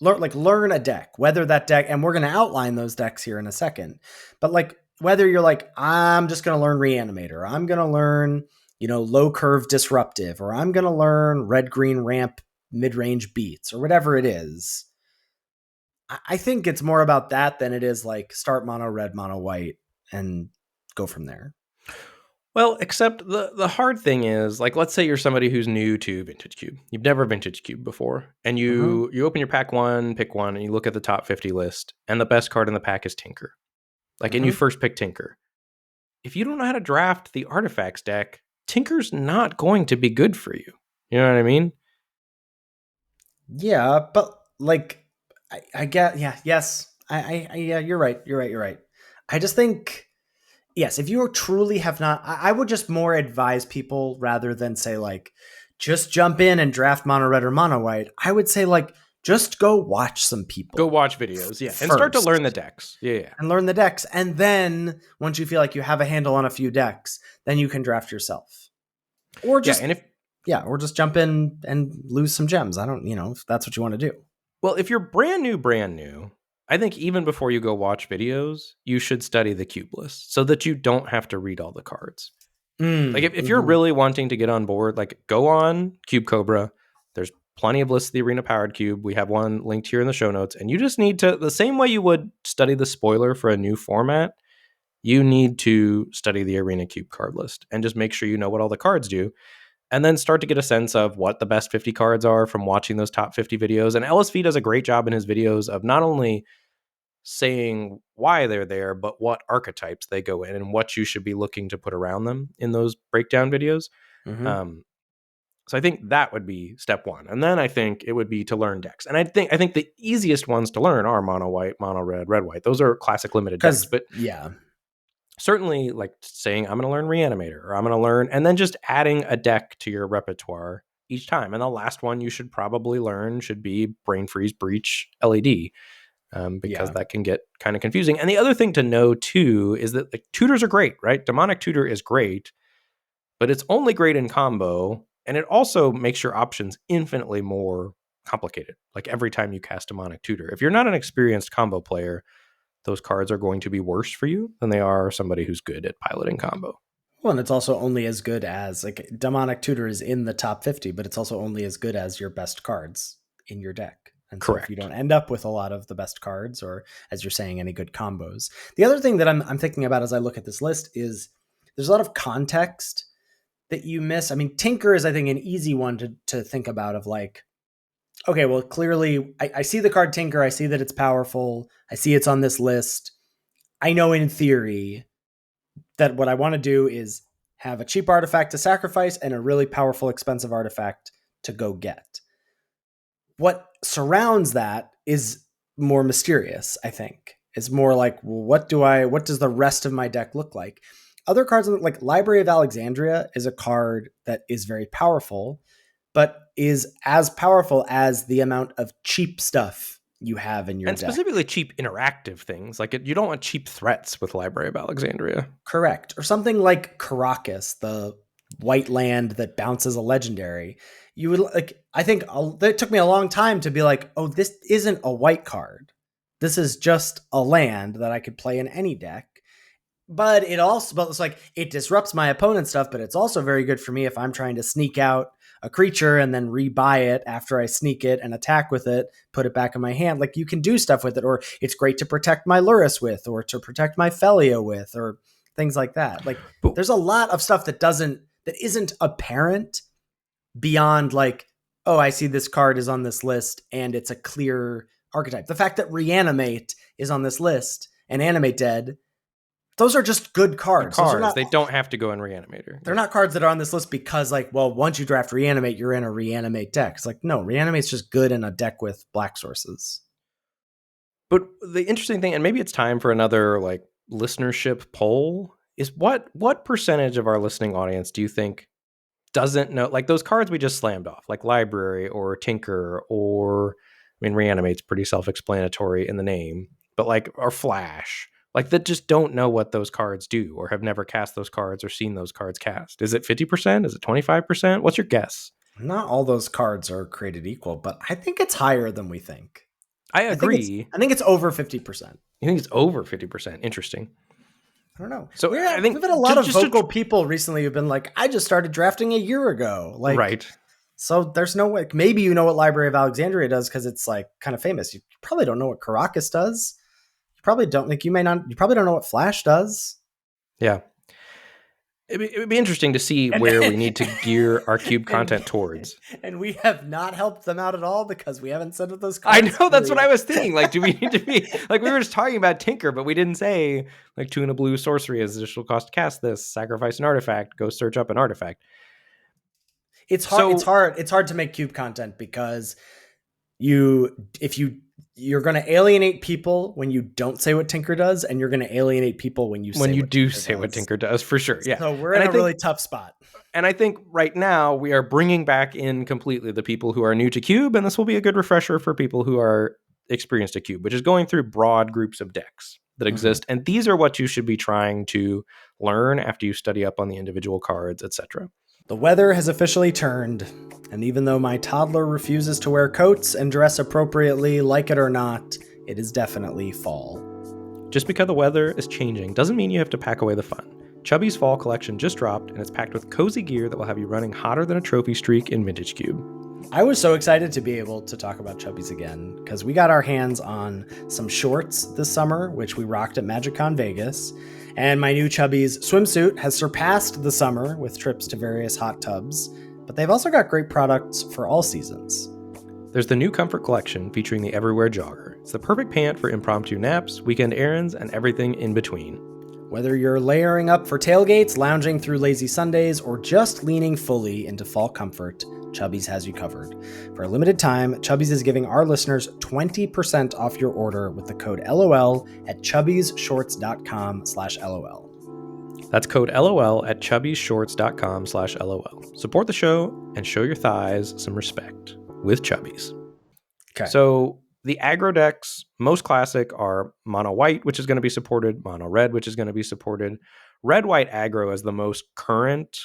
Learn a deck, whether that deck, and we're going to outline those decks here in a second, but like whether you're like, I'm just going to learn Reanimator, or I'm going to learn, low curve Disruptive, or I'm going to learn red green ramp mid-range beats, or whatever it is. I think it's more about that than it is like start mono red, mono white, and go from there. Well, except the hard thing is, like, let's say you're somebody who's new to Vintage Cube. You've never Vintage Cube before, and you open your pack one, pick one, and you look at the top 50 list, and the best card in the pack is Tinker. Like, and you first pick Tinker. If you don't know how to draft the Artifacts deck, Tinker's not going to be good for you. You know what I mean? Yeah, but like, I get, yeah, yes, yeah, you're right. I just think, yes, if you truly have not, I would just more advise people rather than say like, just jump in and draft mono red or mono white. I would say like, just go watch some people. Go watch videos, yeah, and start to learn the decks. Yeah. And learn the decks. And then once you feel like you have a handle on a few decks, then you can draft yourself. Or just, or just jump in and lose some gems. I don't, if that's what you want to do. Well, if you're brand new, I think even before you go watch videos, you should study the cube list so that you don't have to read all the cards. Like if you're really wanting to get on board, like go on Cube Cobra. There's plenty of lists of the Arena Powered Cube. We have one linked here in the show notes. And you just need to, the same way you would study the spoiler for a new format, you need to study the Arena Cube card list and just make sure you know what all the cards do. And then start to get a sense of what the best 50 cards are from watching those top 50 videos. And LSV does a great job in his videos of not only saying why they're there, but what archetypes they go in and what you should be looking to put around them in those breakdown videos. So I think that would be step one. And then I think it would be to learn decks. And I think the easiest ones to learn are mono white, mono red, red white. Those are classic limited decks. But yeah, certainly like saying I'm going to learn Reanimator, or I'm going to learn, and then just adding a deck to your repertoire each time. And the last one you should probably learn should be Brain Freeze, Breach, LED. Because that can get kind of confusing. And the other thing to know too is that like tutors are great, right? Demonic Tutor is great, but it's only great in combo, and it also makes your options infinitely more complicated. Like every time you cast Demonic Tutor, if you're not an experienced combo player, those cards are going to be worse for you than they are somebody who's good at piloting combo. Well, and it's also only as good as, like, Demonic Tutor is in the top 50, but it's also only as good as your best cards in your deck. And so if you Correct. don't end up with a lot of the best cards, or as you're saying, any good combos. The other thing that I'm thinking about as I look at this list is there's a lot of context that you miss. I mean, Tinker is, I think, an easy one to think about of like, okay, well, clearly I see the card Tinker. I see that it's powerful. I see it's on this list. I know in theory that what I want to do is have a cheap artifact to sacrifice and a really powerful, expensive artifact to go get. What surrounds that is more mysterious, I think. It's more like, well, what does the rest of my deck look like? Other cards, like Library of Alexandria, is a card that is very powerful, but is as powerful as the amount of cheap stuff you have in your and deck. Specifically cheap interactive things. Like you don't want cheap threats with Library of Alexandria. Correct. Or something like Caracas, the white land that bounces a legendary. You would like, I think it took me a long time to be like, oh, this isn't a white card. This is just a land that I could play in any deck. But it's like it disrupts my opponent's stuff, but it's also very good for me if I'm trying to sneak out a creature and then rebuy it after I sneak it and attack with it, put it back in my hand. Like you can do stuff with it, or it's great to protect my Luris with, or to protect my Felio with, or things like that. Like there's a lot of stuff that isn't apparent beyond like, oh, I see this card is on this list and it's a clear archetype. The fact that Reanimate is on this list and Animate Dead, those are just good cards. They don't have to go in Reanimator. They're not cards that are on this list because, like, well, once you draft Reanimate, you're in a Reanimate deck. It's like, no, Reanimate's just good in a deck with black sources. But the interesting thing, and maybe it's time for another like listenership poll, is what percentage of our listening audience do you think doesn't know, like those cards we just slammed off, like Library or Tinker, or I mean, Reanimate's pretty self-explanatory in the name, but like, or Flash, like that just don't know what those cards do or have never cast those cards or seen those cards cast. Is it 50%? Is it 25%? What's your guess? Not all those cards are created equal, but I think it's higher than we think. I agree. I think it's over 50%. You think it's over 50%? Interesting. I don't know. So I think we've had a lot of vocal people recently who've been like, I just started drafting a year ago. Like, right. So there's no way. Maybe you know what Library of Alexandria does because it's like kind of famous. You probably don't know what Caracas does. You probably don't like. You probably don't know what Flash does. Yeah. It would be interesting to see where we need to gear our cube content towards. And we have not helped them out at all because we haven't said what those cards. I know, that's what I was thinking. Like, do we need to be like, we were just talking about Tinker, but we didn't say like 2 and a blue sorcery as additional cost to cast this, sacrifice an artifact, go search up an artifact. It's hard. It's hard to make cube content because you're going to alienate people when you don't say what Tinker does, and you're going to alienate people when you say what Tinker does, for sure. Yeah. So we're in a really tough spot. And I think right now we are bringing back in completely the people who are new to Cube, and this will be a good refresher for people who are experienced to Cube, which is going through broad groups of decks that exist. And these are what you should be trying to learn after you study up on the individual cards, etc. The weather has officially turned, and even though my toddler refuses to wear coats and dress appropriately, like it or not, it is definitely fall. Just because the weather is changing doesn't mean you have to pack away the fun. Chubby's fall collection just dropped, and it's packed with cozy gear that will have you running hotter than a trophy streak in vintagecube. I was so excited to be able to talk about Chubbies again, because we got our hands on some shorts this summer, which we rocked at MagicCon Vegas. And my new Chubbies swimsuit has surpassed the summer with trips to various hot tubs, but they've also got great products for all seasons. There's the new Comfort Collection featuring the Everywhere Jogger. It's the perfect pant for impromptu naps, weekend errands, and everything in between. Whether you're layering up for tailgates, lounging through lazy Sundays, or just leaning fully into fall comfort, Chubbies has you covered. For a limited time, Chubbies is giving our listeners 20% off your order with the code LOL at chubbiesshorts.com/LOL. That's code LOL at chubbiesshorts.com/LOL. Support the show and show your thighs some respect with Chubbies. Okay. So the aggro decks, most classic, are mono white, which is going to be supported, mono red, which is going to be supported. Red white aggro is the most current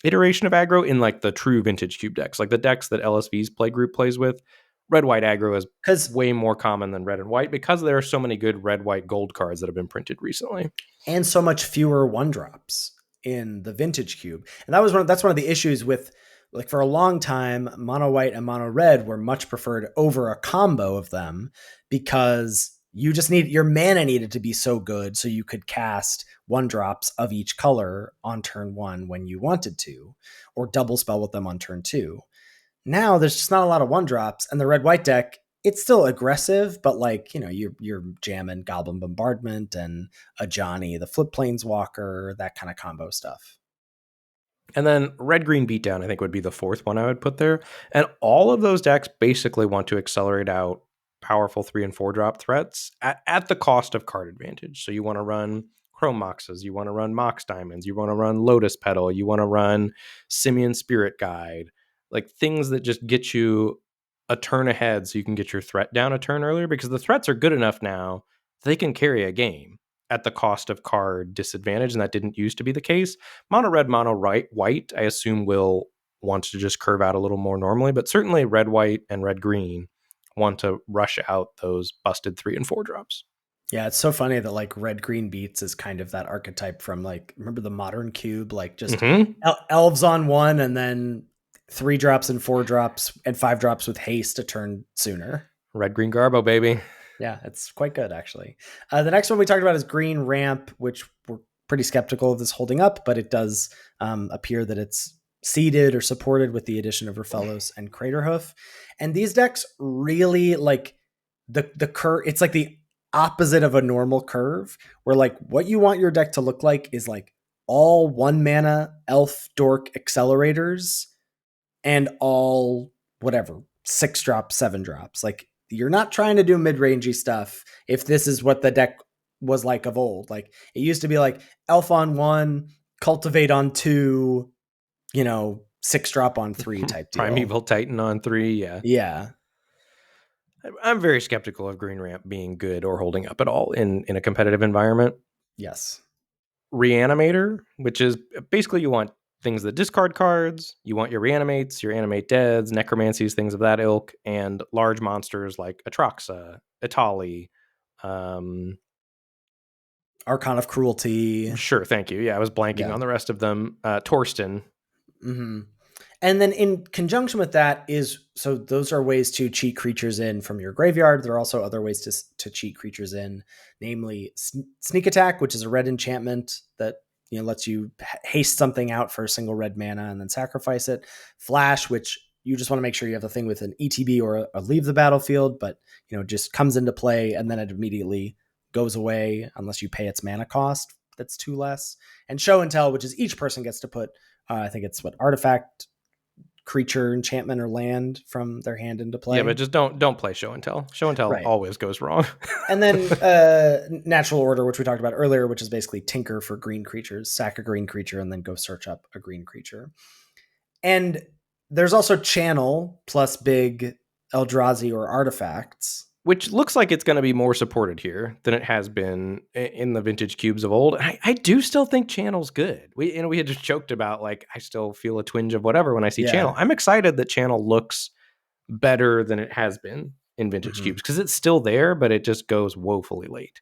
iteration of aggro in like the true vintage cube decks, like the decks that LSV's playgroup plays with. Red white aggro is way more common than red and white because there are so many good red white gold cards that have been printed recently, and so much fewer 1-drops in the vintage cube. And that's one of the issues with like for a long time, mono white and mono red were much preferred over a combo of them because you just your mana needed to be so good so you could cast 1-drops of each color on turn 1 when you wanted to, or double spell with them on turn 2. Now there's just not a lot of 1-drops, and the red white deck, it's still aggressive, but like, you're jamming Goblin Bombardment and a Johnny the Flip Planeswalker, that kind of combo stuff. And then red-green beatdown, I think, would be the fourth one I would put there. And all of those decks basically want to accelerate out powerful 3 and 4 drop threats at the cost of card advantage. So you want to run Chrome Moxes, you want to run Mox Diamonds, you want to run Lotus Petal, you want to run Simian Spirit Guide, like things that just get you a turn ahead so you can get your threat down a turn earlier, because the threats are good enough now they can carry a game at the cost of card disadvantage, and that didn't used to be the case. Mono red, mono white, I assume will want to just curve out a little more normally, but certainly red white and red green want to rush out those busted 3 and 4 drops. Yeah, it's so funny that like red green beats is kind of that archetype from like, remember the modern cube, like just elves on 1 and then 3 drops and 4 drops and 5 drops with haste a turn sooner. Red green Garbo, baby. Yeah, it's quite good, actually. The next one we talked about is green ramp, which we're pretty skeptical of this holding up, but it does appear that it's seeded or supported with the addition of Rafellos and Craterhoof. And these decks really like the curve. It's like the opposite of a normal curve, where like what you want your deck to look like is like all 1 mana elf dork accelerators and all whatever 6 drops, 7 drops. Like, you're not trying to do mid-rangey stuff if this is what the deck was like of old. Like, it used to be like elf on 1, cultivate on 2, 6 drop on 3 type deal. Primeval Titan on 3, yeah. I'm very skeptical of green ramp being good or holding up at all in a competitive environment. Yes. Reanimator, which is basically you want things that discard cards, you want your reanimates, your animate deads, necromancies, things of that ilk, and large monsters like Atraxa, Itali, Archon of Cruelty. Sure, thank you. Yeah, I was blanking on the rest of them. Torsten. Mm-hmm. And then in conjunction with that so those are ways to cheat creatures in from your graveyard. There are also other ways to cheat creatures in, namely Sneak Attack, which is a red enchantment that lets you haste something out for a single red mana and then sacrifice it. Flash, which you just want to make sure you have a thing with an ETB or a leave the battlefield, but just comes into play and then it immediately goes away unless you pay its mana cost. That's 2 less. And Show and Tell, which is each person gets to put, I think it's artifact, creature, enchantment, or land from their hand into play. Yeah, but just don't play Show and Tell. Show and Tell always goes wrong. And then Natural Order, which we talked about earlier, which is basically tinker for green creatures. Sack a green creature and then go search up a green creature. And there's also Channel plus big Eldrazi or artifacts, which looks like it's going to be more supported here than it has been in the vintage cubes of old. I do still think Channel's good. We had just joked about, like, I still feel a twinge of whatever when I see Channel. I'm excited that Channel looks better than it has been in vintage cubes, because it's still there, but it just goes woefully late.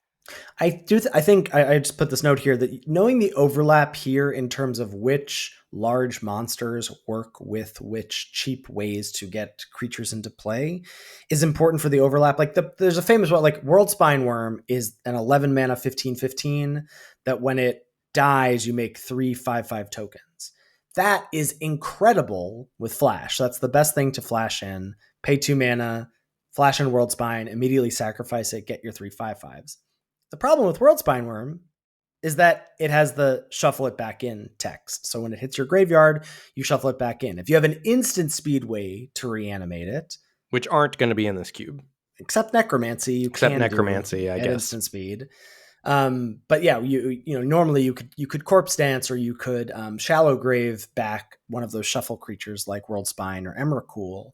I think I just put this note here that knowing the overlap here in terms of which large monsters work with which cheap ways to get creatures into play is important for the overlap. Like there's a famous one, like World Spineworm is an 11 mana 15/15 that when it dies, you make 3 5/5 tokens. That is incredible with Flash. That's the best thing to flash in. Pay 2 mana, flash in World Spine, immediately sacrifice it, get your 3 5/5s. The problem with World Spineworm is that it has the shuffle it back in text. So when it hits your graveyard, you shuffle it back in. If you have an instant speed way to reanimate it, which aren't going to be in this cube, except Necromancy, I guess, instant speed. But yeah, you normally you could Corpse Dance, or you could Shallow Grave back one of those shuffle creatures like World Spine or Emrakul.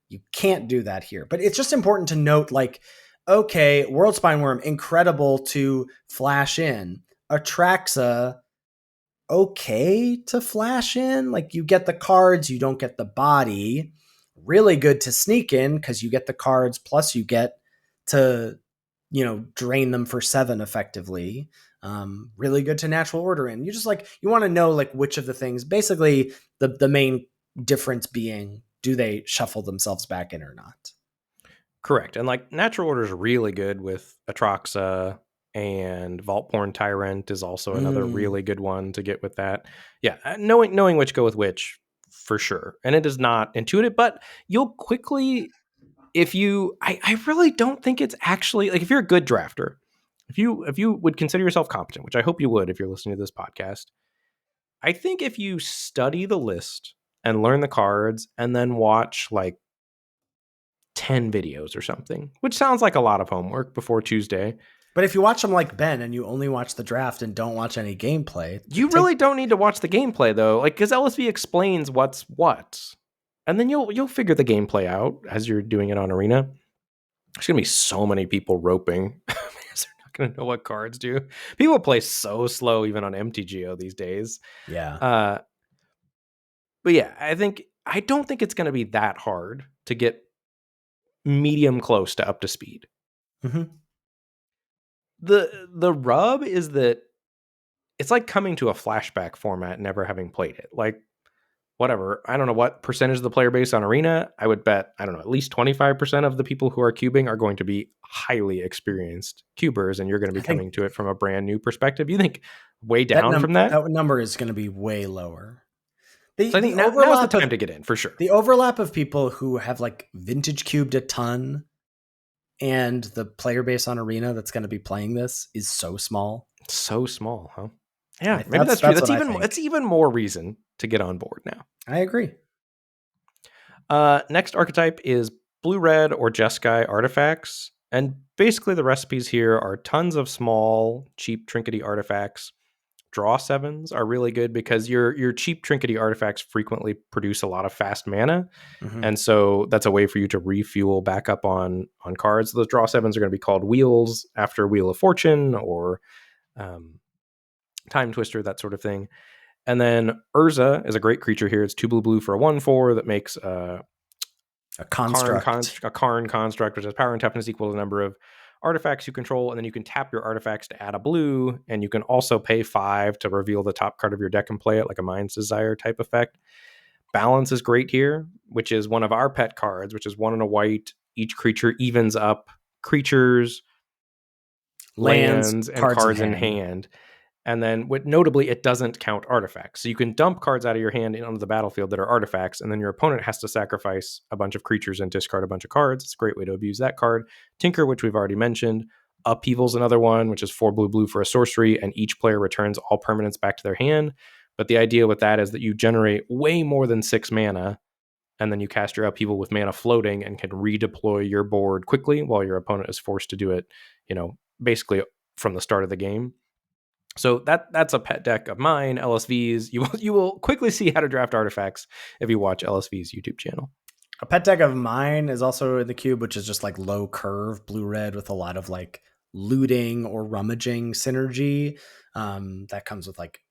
You can't do that here. But it's just important to note, like, okay, World Spineworm, incredible to flash in. Atraxa, okay to flash in. Like, you get the cards, you don't get the body. Really good to sneak in because you get the cards, plus you get to, drain them for 7 effectively. Really good to Natural Order in. You just you want to know which of the things, basically the main difference being, do they shuffle themselves back in or not? Correct. And like natural order is really good with Atraxa, and Vaultborn Tyrant is also another really good one to get with that. Yeah, knowing which go with which for sure. And it is not intuitive, but you'll quickly, if you I really don't think it's actually like, if you're a good drafter, if you would consider yourself competent, which I hope you would if you're listening to this podcast, I think if you study the list and learn the cards and then watch like 10 videos or something, which sounds like a lot of homework before Tuesday. But if you watch them like Ben and you only watch the draft and don't watch any gameplay, you really don't need to watch the gameplay though, like, because LSV explains what's what, and then you'll figure the gameplay out as you're doing it on Arena. There's gonna be so many people roping because they're not gonna know what cards do. People play so slow even on MTGO these days. Yeah. But yeah, I don't think it's gonna be that hard to get medium close to up to speed. Mm-hmm. The rub is that it's like coming to a flashback format, never having played it. Like, whatever, I don't know what percentage of the player base on Arena. I would bet, I don't know, at least 25% of the people who are cubing are going to be highly experienced cubers, and you're going to be coming to it from a brand new perspective. You think way down from that? That number is going to be way lower. So I think now's the time to get in, for sure. The overlap of people who have like vintage cubed a ton and the player base on Arena that's going to be playing this is so small. So small, huh? Yeah, maybe that's true. That's even more reason to get on board now. I agree. Next archetype is blue-red or Jeskai artifacts. And basically the recipes here are tons of small, cheap, trinkety artifacts. Draw 7s are really good because your cheap, trinkety artifacts frequently produce a lot of fast mana. Mm-hmm. And so that's a way for you to refuel back up on cards. Those draw 7s are going to be called wheels after Wheel of Fortune or Time Twister, that sort of thing. And then Urza is a great creature here. It's 2 blue for a 1/4 that makes a Karn construct, which has power and toughness equal to the number of artifacts you control, and then you can tap your artifacts to add a blue, and you can also pay 5 to reveal the top card of your deck and play it, like a Mind's Desire type effect. Balance is great here, which is one of our pet cards, which is 1 and a white. Each creature evens up creatures, lands and cards in hand. And then, notably, it doesn't count artifacts. So you can dump cards out of your hand onto the battlefield that are artifacts, and then your opponent has to sacrifice a bunch of creatures and discard a bunch of cards. It's a great way to abuse that card. Tinker, which we've already mentioned. Upheaval's another one, which is 4 blue for a sorcery, and each player returns all permanents back to their hand. But the idea with that is that you generate way more than 6 mana, and then you cast your Upheaval with mana floating and can redeploy your board quickly while your opponent is forced to do it, basically from the start of the game. So that's a pet deck of mine, LSV's. You will quickly see how to draft artifacts if you watch LSV's YouTube channel. A pet deck of mine is also in the cube, which is just like low curve blue-red with a lot of like looting or rummaging synergy. That comes with like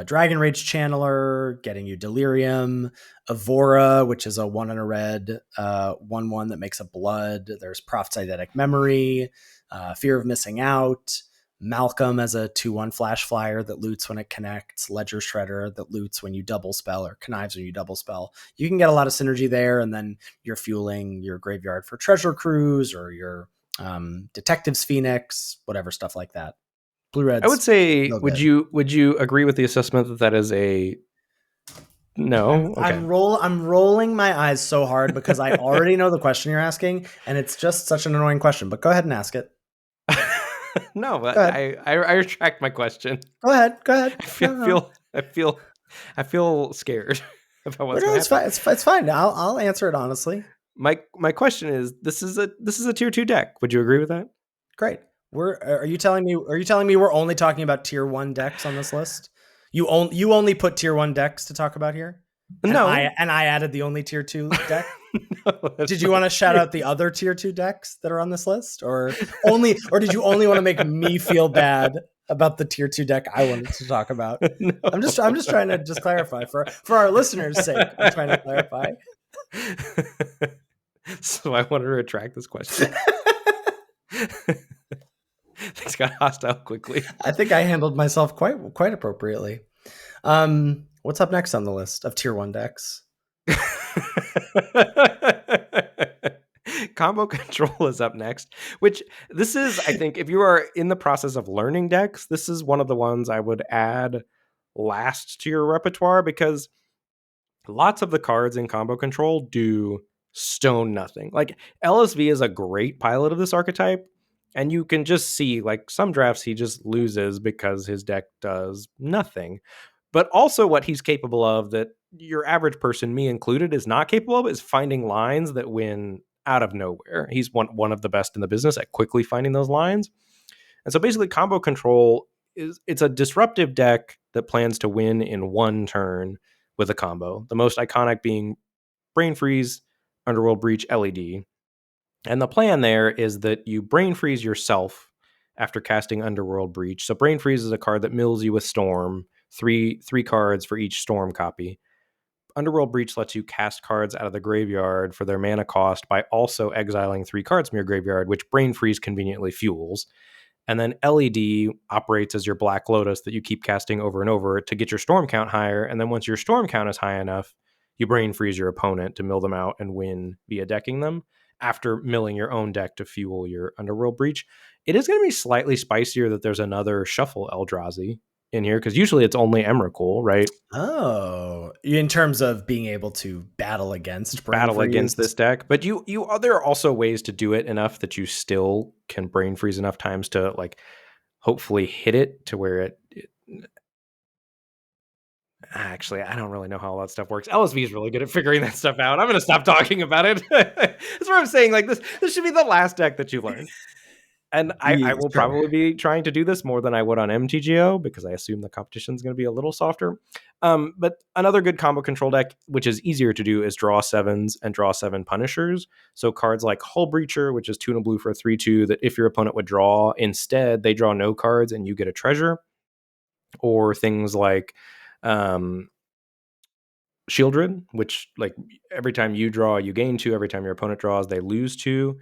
Dragon Rage Channeler, getting you Delirium, Evora, which is a 1 and a red 1/1 that makes a blood. There's Prophet's Eidetic Memory, Fear of Missing Out, Malcolm as a 2/1 flash flyer that loots when it connects, Ledger Shredder that loots when you double spell or connives when you double spell. You can get a lot of synergy there, and then you're fueling your graveyard for Treasure Cruise or your Detectives Phoenix, whatever stuff like that. Blue Reds. I would say, would you agree with the assessment that is a no? Okay. I'm rolling my eyes so hard because I already know the question you're asking, and it's just such an annoying question. But go ahead and ask it. No, but I retract my question. Go ahead. I feel scared about what's going to happen. It's fine. I'll answer it honestly. My question is, this is a tier 2 deck. Would you agree with that? Great. Are you telling me we're only talking about tier 1 decks on this list? You only put tier 1 decks to talk about here? No. I added the only tier 2 deck. No, did you want to shout out the other tier 2 decks that are on this list, or did you only want to make me feel bad about the tier 2 deck I wanted to talk about? No. I'm just trying to clarify for our listeners' sake. I'm trying to clarify. So I wanted to retract this question. Things got hostile quickly. I think I handled myself quite appropriately. What's up next on the list of tier 1 decks? Combo control is up next, which this is, I think, if you are in the process of learning decks, this is one of the ones I would add last to your repertoire, because lots of the cards in combo control do stone nothing. Like LSV is a great pilot of this archetype, and you can just see like some drafts he just loses because his deck does nothing. But also what he's capable of that your average person, me included, is not capable of is finding lines that win out of nowhere. He's one of the best in the business at quickly finding those lines. And so basically combo control it's a disruptive deck that plans to win in one turn with a combo. The most iconic being Brain Freeze, Underworld Breach, LED. And the plan there is that you Brain Freeze yourself after casting Underworld Breach. So Brain Freeze is a card that mills you with Storm, three cards for each Storm copy. Underworld Breach lets you cast cards out of the graveyard for their mana cost by also exiling 3 cards from your graveyard, which Brain Freeze conveniently fuels. And then LED operates as your Black Lotus that you keep casting over and over to get your Storm count higher. And then once your Storm count is high enough, you Brain Freeze your opponent to mill them out and win via decking them after milling your own deck to fuel your Underworld Breach. It is going to be slightly spicier that there's another Shuffle Eldrazi in here, because usually it's only Emrakul, right? Oh, in terms of being able to battle against this deck. But there are also ways to do it enough that you still can Brain Freeze enough times to like hopefully hit it to where it actually, I don't really know how all that stuff works. LSV is really good at figuring that stuff out. I'm going to stop talking about it. That's what I'm saying. Like this should be the last deck that you learn. And I will probably be trying to do this more than I would on MTGO, because I assume the competition is going to be a little softer. But another good combo control deck, which is easier to do, is draw 7s and draw 7 Punishers. So cards like Hull Breacher, which is 2 and a blue for a 3/2, that if your opponent would draw, instead they draw no cards and you get a treasure. Or things like Shieldred, which like every time you draw, you gain 2. Every time your opponent draws, they lose 2.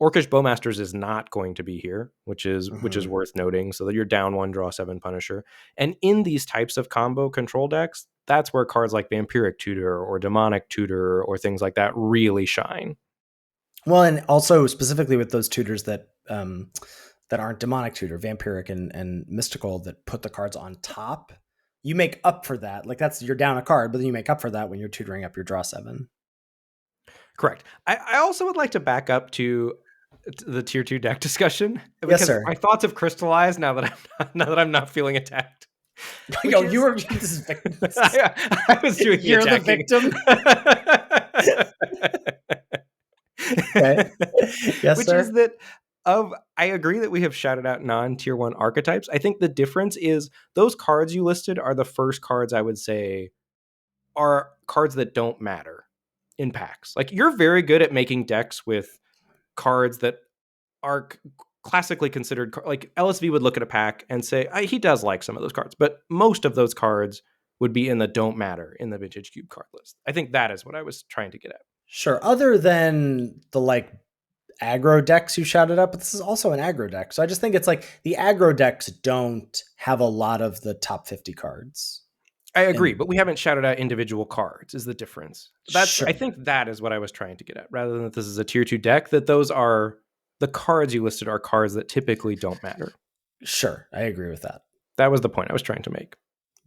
Orcish Bowmasters is not going to be here, which is worth noting, so that you're down 1, draw 7 Punisher. And in these types of combo control decks, that's where cards like Vampiric Tutor or Demonic Tutor or things like that really shine. Well, and also specifically with those tutors that aren't Demonic Tutor, Vampiric and Mystical, that put the cards on top, you make up for that. Like you're down a card, but then you make up for that when you're tutoring up your draw 7. Correct. I also would like to back up to the tier 2 deck discussion, because yes, sir. My thoughts have crystallized now that I'm not feeling attacked. Yo, you were this is I was doing you're the victim. Okay. Yes, which sir. is that I agree that we have shouted out non-tier 1 archetypes. I think the difference is those cards you listed are the first cards I would say are cards that don't matter in packs. Like you're very good at making decks with cards that are classically considered, like LSV would look at a pack and say he does like some of those cards, but most of those cards would be in the don't matter in the Vintage Cube card list. I think that is what I was trying to get at. Sure. Other than the like aggro decks you shouted up, but this is also an aggro deck. So I just think it's like the aggro decks don't have a lot of the top 50 cards. I agree, but we haven't shouted out individual cards is the difference. Sure. I think that is what I was trying to get at, rather than that this is a tier 2 deck, that those are the cards you listed are cards that typically don't matter. Sure. I agree with that. That was the point I was trying to make.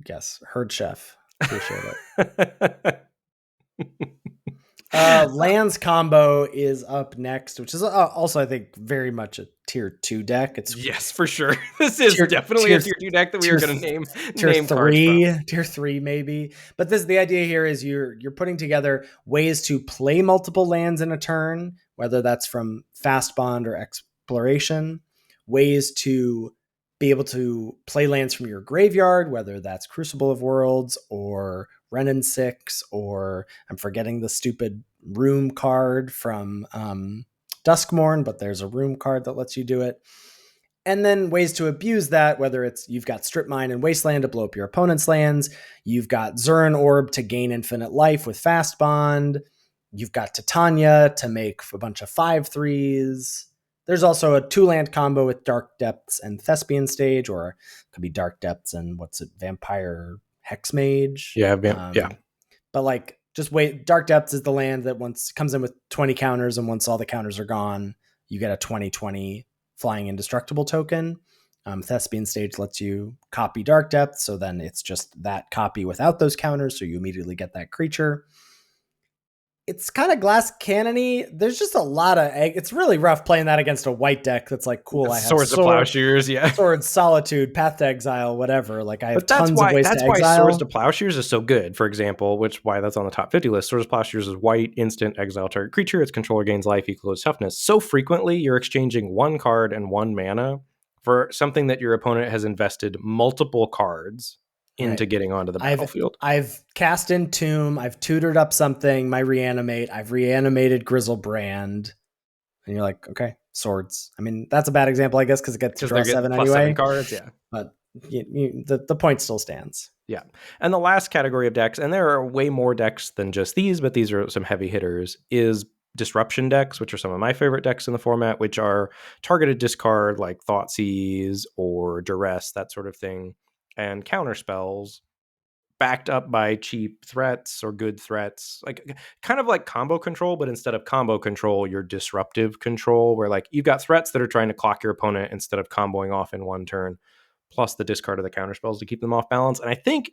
Yes. Herd Chef. Appreciate it. Lands combo is up next, which is also, I think, very much a tier 2 deck. It's yes, for sure. This is definitely a tier 2 deck that we are going to name tier 3, tier 3 maybe. But the idea here is you're putting together ways to play multiple lands in a turn, whether that's from fast bond or exploration, ways to be able to play lands from your graveyard, whether that's Crucible of Worlds or Renin 6, or I'm forgetting the stupid room card from Duskmourn, but there's a room card that lets you do it. And then ways to abuse that, whether it's you've got Strip Mine and Wasteland to blow up your opponent's lands, you've got Zurin Orb to gain infinite life with Fast Bond, you've got Titania to make a bunch of 5/3s. There's also a 2-land combo with Dark Depths and Thespian Stage, or it could be Dark Depths and Vampire Hexmage. Yeah, yeah. But like Just wait. Dark Depths is the land that once comes in with 20 counters, and once all the counters are gone, you get a 20/20 flying indestructible token. Thespian Stage lets you copy Dark Depths, so then it's just that copy without those counters, so you immediately get that creature. It's kind of glass cannony. There's just a lot of it's really rough playing that against a white deck that's like, cool, I have Swords of Plowshares, yeah. Swords, Solitude, Path to Exile, whatever. Like I have tons of ways to exile. That's why Swords to Plowshares is so good, for example, why that's on the top 50 list. Swords of Plowshares is white, instant, exile target creature. Its controller gains life equal to toughness. So frequently, you're exchanging one card and one mana for something that your opponent has invested multiple cards into getting onto the battlefield. I've cast Entomb, I've tutored up something, my Reanimate, I've reanimated Grizzlebrand, and you're like, okay, swords. I mean, that's a bad example, I guess, because it gets to draw 7 anyway. 7 cards, yeah. But the point still stands. Yeah. And the last category of decks, and there are way more decks than just these, but these are some heavy hitters, is disruption decks, which are some of my favorite decks in the format, which are targeted discard like Thoughtseize or Duress, that sort of thing, and counter spells backed up by cheap threats or good threats, like kind of like combo control, but instead of combo control, you're disruptive control, where like you've got threats that are trying to clock your opponent instead of comboing off in one turn, plus the discard of the counter spells to keep them off balance. And I think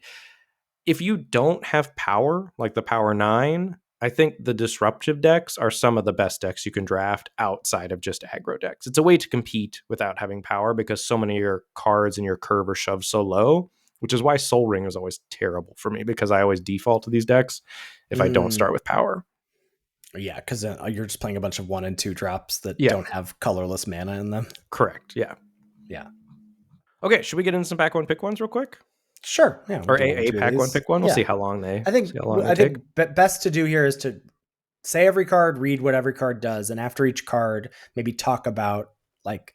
if you don't have power, like the power 9, I think the disruptive decks are some of the best decks you can draft outside of just aggro decks. It's a way to compete without having power, because so many of your cards in your curve are shoved so low, which is why Soul Ring is always terrible for me, because I always default to these decks if I don't start with power. Yeah, because you're just playing a bunch of 1 and 2 drops that don't have colorless mana in them. Correct, yeah. Yeah. Okay, should we get into some pack one, pick ones real quick? Sure. Yeah, or a pack one, pick one. We'll see how long they. I think best to do here is to say every card, read what every card does, and after each card, maybe talk about like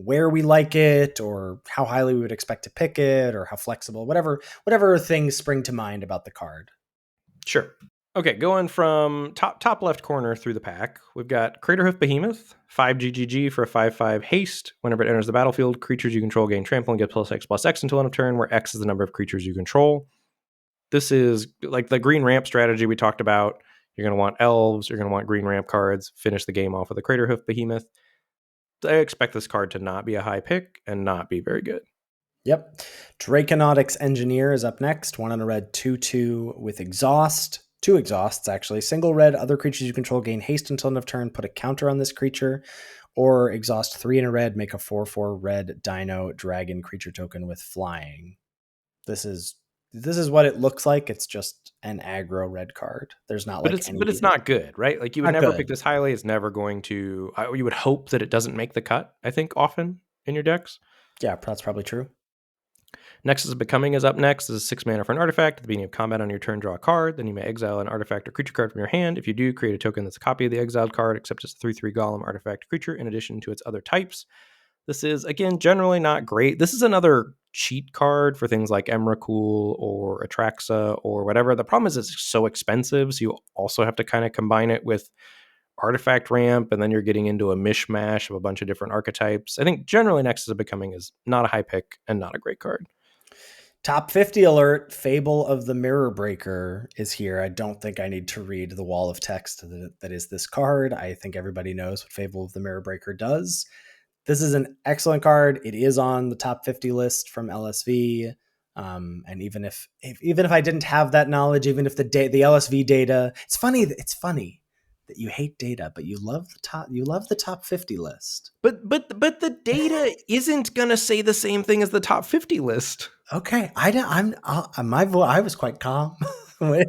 where we like it, or how highly we would expect to pick it, or how flexible, whatever things spring to mind about the card. Sure. Okay, going from top left corner through the pack, we've got Craterhoof Behemoth, 5 GGG for a 5/5 haste. Whenever it enters the battlefield, creatures you control gain trample and get +X/+X until end of turn, where X is the number of creatures you control. This is like the green ramp strategy we talked about. You're going to want elves, you're going to want green ramp cards, finish the game off with a Craterhoof Behemoth. I expect this card to not be a high pick and not be very good. Yep. Draconautics Engineer is up next. 1 on a red, 2/2 with exhaust. 2 exhausts, actually. Single red, other creatures you control gain haste until end of turn, put a counter on this creature. Or exhaust 3 in a red, make a 4/4 red dino dragon creature token with flying. This is what it looks like. It's just an aggro red card. There's not but it's not good, right? Like you would never pick this highly. It's never going to. You would hope that it doesn't make the cut, I think, often in your decks. Yeah, that's probably true. Nexus of Becoming is up next. This is 6 mana for an artifact. At the beginning of combat on your turn, draw a card. Then you may exile an artifact or creature card from your hand. If you do, create a token that's a copy of the exiled card, except it's a 3/3 golem artifact creature in addition to its other types. This is, again, generally not great. This is another cheat card for things like Emrakul or Atraxa or whatever. The problem is it's so expensive, so you also have to kind of combine it with artifact ramp, and then you're getting into a mishmash of a bunch of different archetypes. I think generally Nexus of Becoming is not a high pick and not a great card. Top 50 alert, Fable of the Mirror Breaker is here. I don't think I need to read the wall of text that is this card. I think everybody knows what Fable of the Mirror Breaker does. This is an excellent card. It is on the top 50 list from LSV. And even if I didn't have that knowledge, even if the LSV data, it's funny that you hate data, but you love the top 50 list. But the data isn't gonna say the same thing as the top 50 list. Okay, I was quite calm. The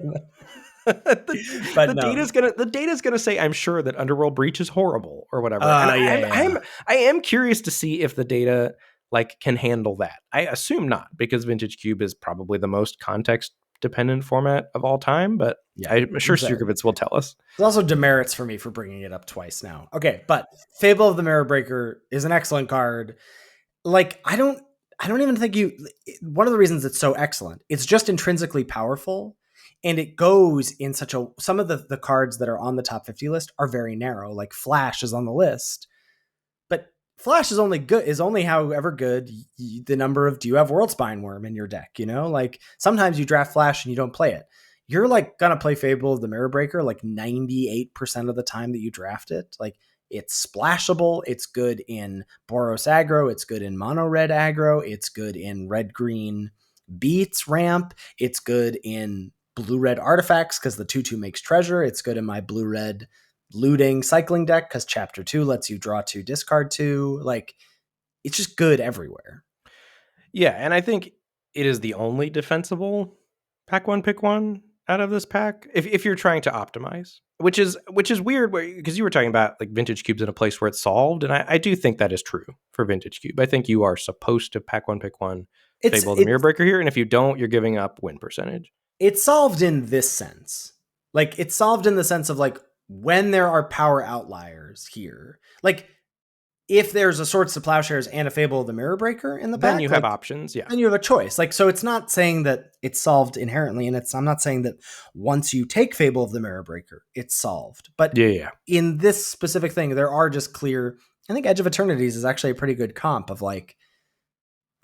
data's gonna say, I'm sure, that Underworld Breach is horrible or whatever. I am curious to see if the data can handle that. I assume not, because vintagecube is probably the most context dependent format of all time, but I'm sure Sturkovitz will tell us. There's also demerits for me for bringing it up twice now. Okay, but Fable of the Mirror Breaker is an excellent card. I don't even think one of the reasons it's so excellent, it's just intrinsically powerful, and it goes in some of the cards that are on the top 50 list are very narrow, like Flash is on the list, but Flash is only however good the number of, do you have World Spine Worm in your deck? Sometimes you draft Flash and you don't play it. you're like gonna play Fable of the Mirror Breaker like 98% of the time that you draft it. Like, it's splashable. It's good in Boros aggro. It's good in mono red aggro. It's good in red green beats ramp. It's good in blue red artifacts because the 2/2 makes treasure. It's good in my blue red looting cycling deck because chapter 2 lets you draw 2, discard 2. Like, it's just good everywhere. Yeah, and I think it is the only defensible pack one pick one out of this pack if you're trying to optimize, which is weird because you were talking about like vintage cubes in a place where it's solved, and I do think that is true for vintage cube. I think you are supposed to pack one pick one Fable of the Mirror Breaker here, and if you don't, you're giving up win percentage. It's solved in this sense. Like, it's solved in the sense of like when there are power outliers here. Like, if there's a Swords to Plowshares and a Fable of the Mirror Breaker in the pack, then you have options. Yeah, then you have a choice. Like, so it's not saying that it's solved inherently, and I'm not saying that once you take Fable of the Mirror Breaker, it's solved. But in this specific thing, there are just clear. I think Edge of Eternities is actually a pretty good comp of like,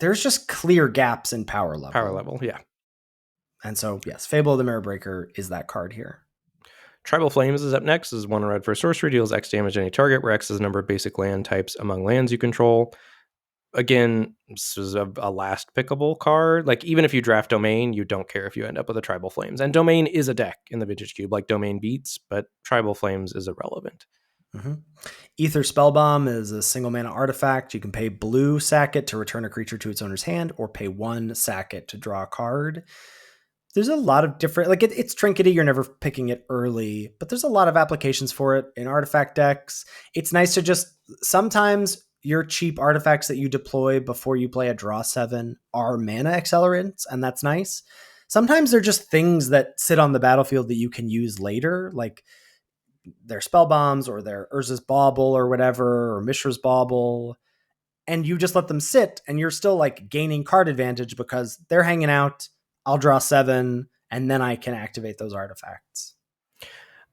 there's just clear gaps in power level. Power level, yeah. And so, yes, Fable of the Mirror Breaker is that card here. Tribal Flames is up next. This is 1 red for a sorcery, deals X damage to any target, where X is the number of basic land types among lands you control. Again, this is a last pickable card. Like, even if you draft Domain, you don't care if you end up with a Tribal Flames. And Domain is a deck in the Vintage Cube, like Domain beats, but Tribal Flames is irrelevant. Mm-hmm. Ether Spellbomb is a single mana artifact. You can pay blue, sack it to return a creature to its owner's hand, or pay 1, sack it to draw a card. There's a lot of different, like, it's trinkety. You're never picking it early, but there's a lot of applications for it in artifact decks. It's nice to just, sometimes your cheap artifacts that you deploy before you play a draw 7 are mana accelerants, and that's nice. Sometimes they're just things that sit on the battlefield that you can use later, like their spell bombs or their Urza's Bauble or whatever, or Mishra's Bauble, and you just let them sit, and you're still like gaining card advantage because they're hanging out. I'll draw 7, and then I can activate those artifacts.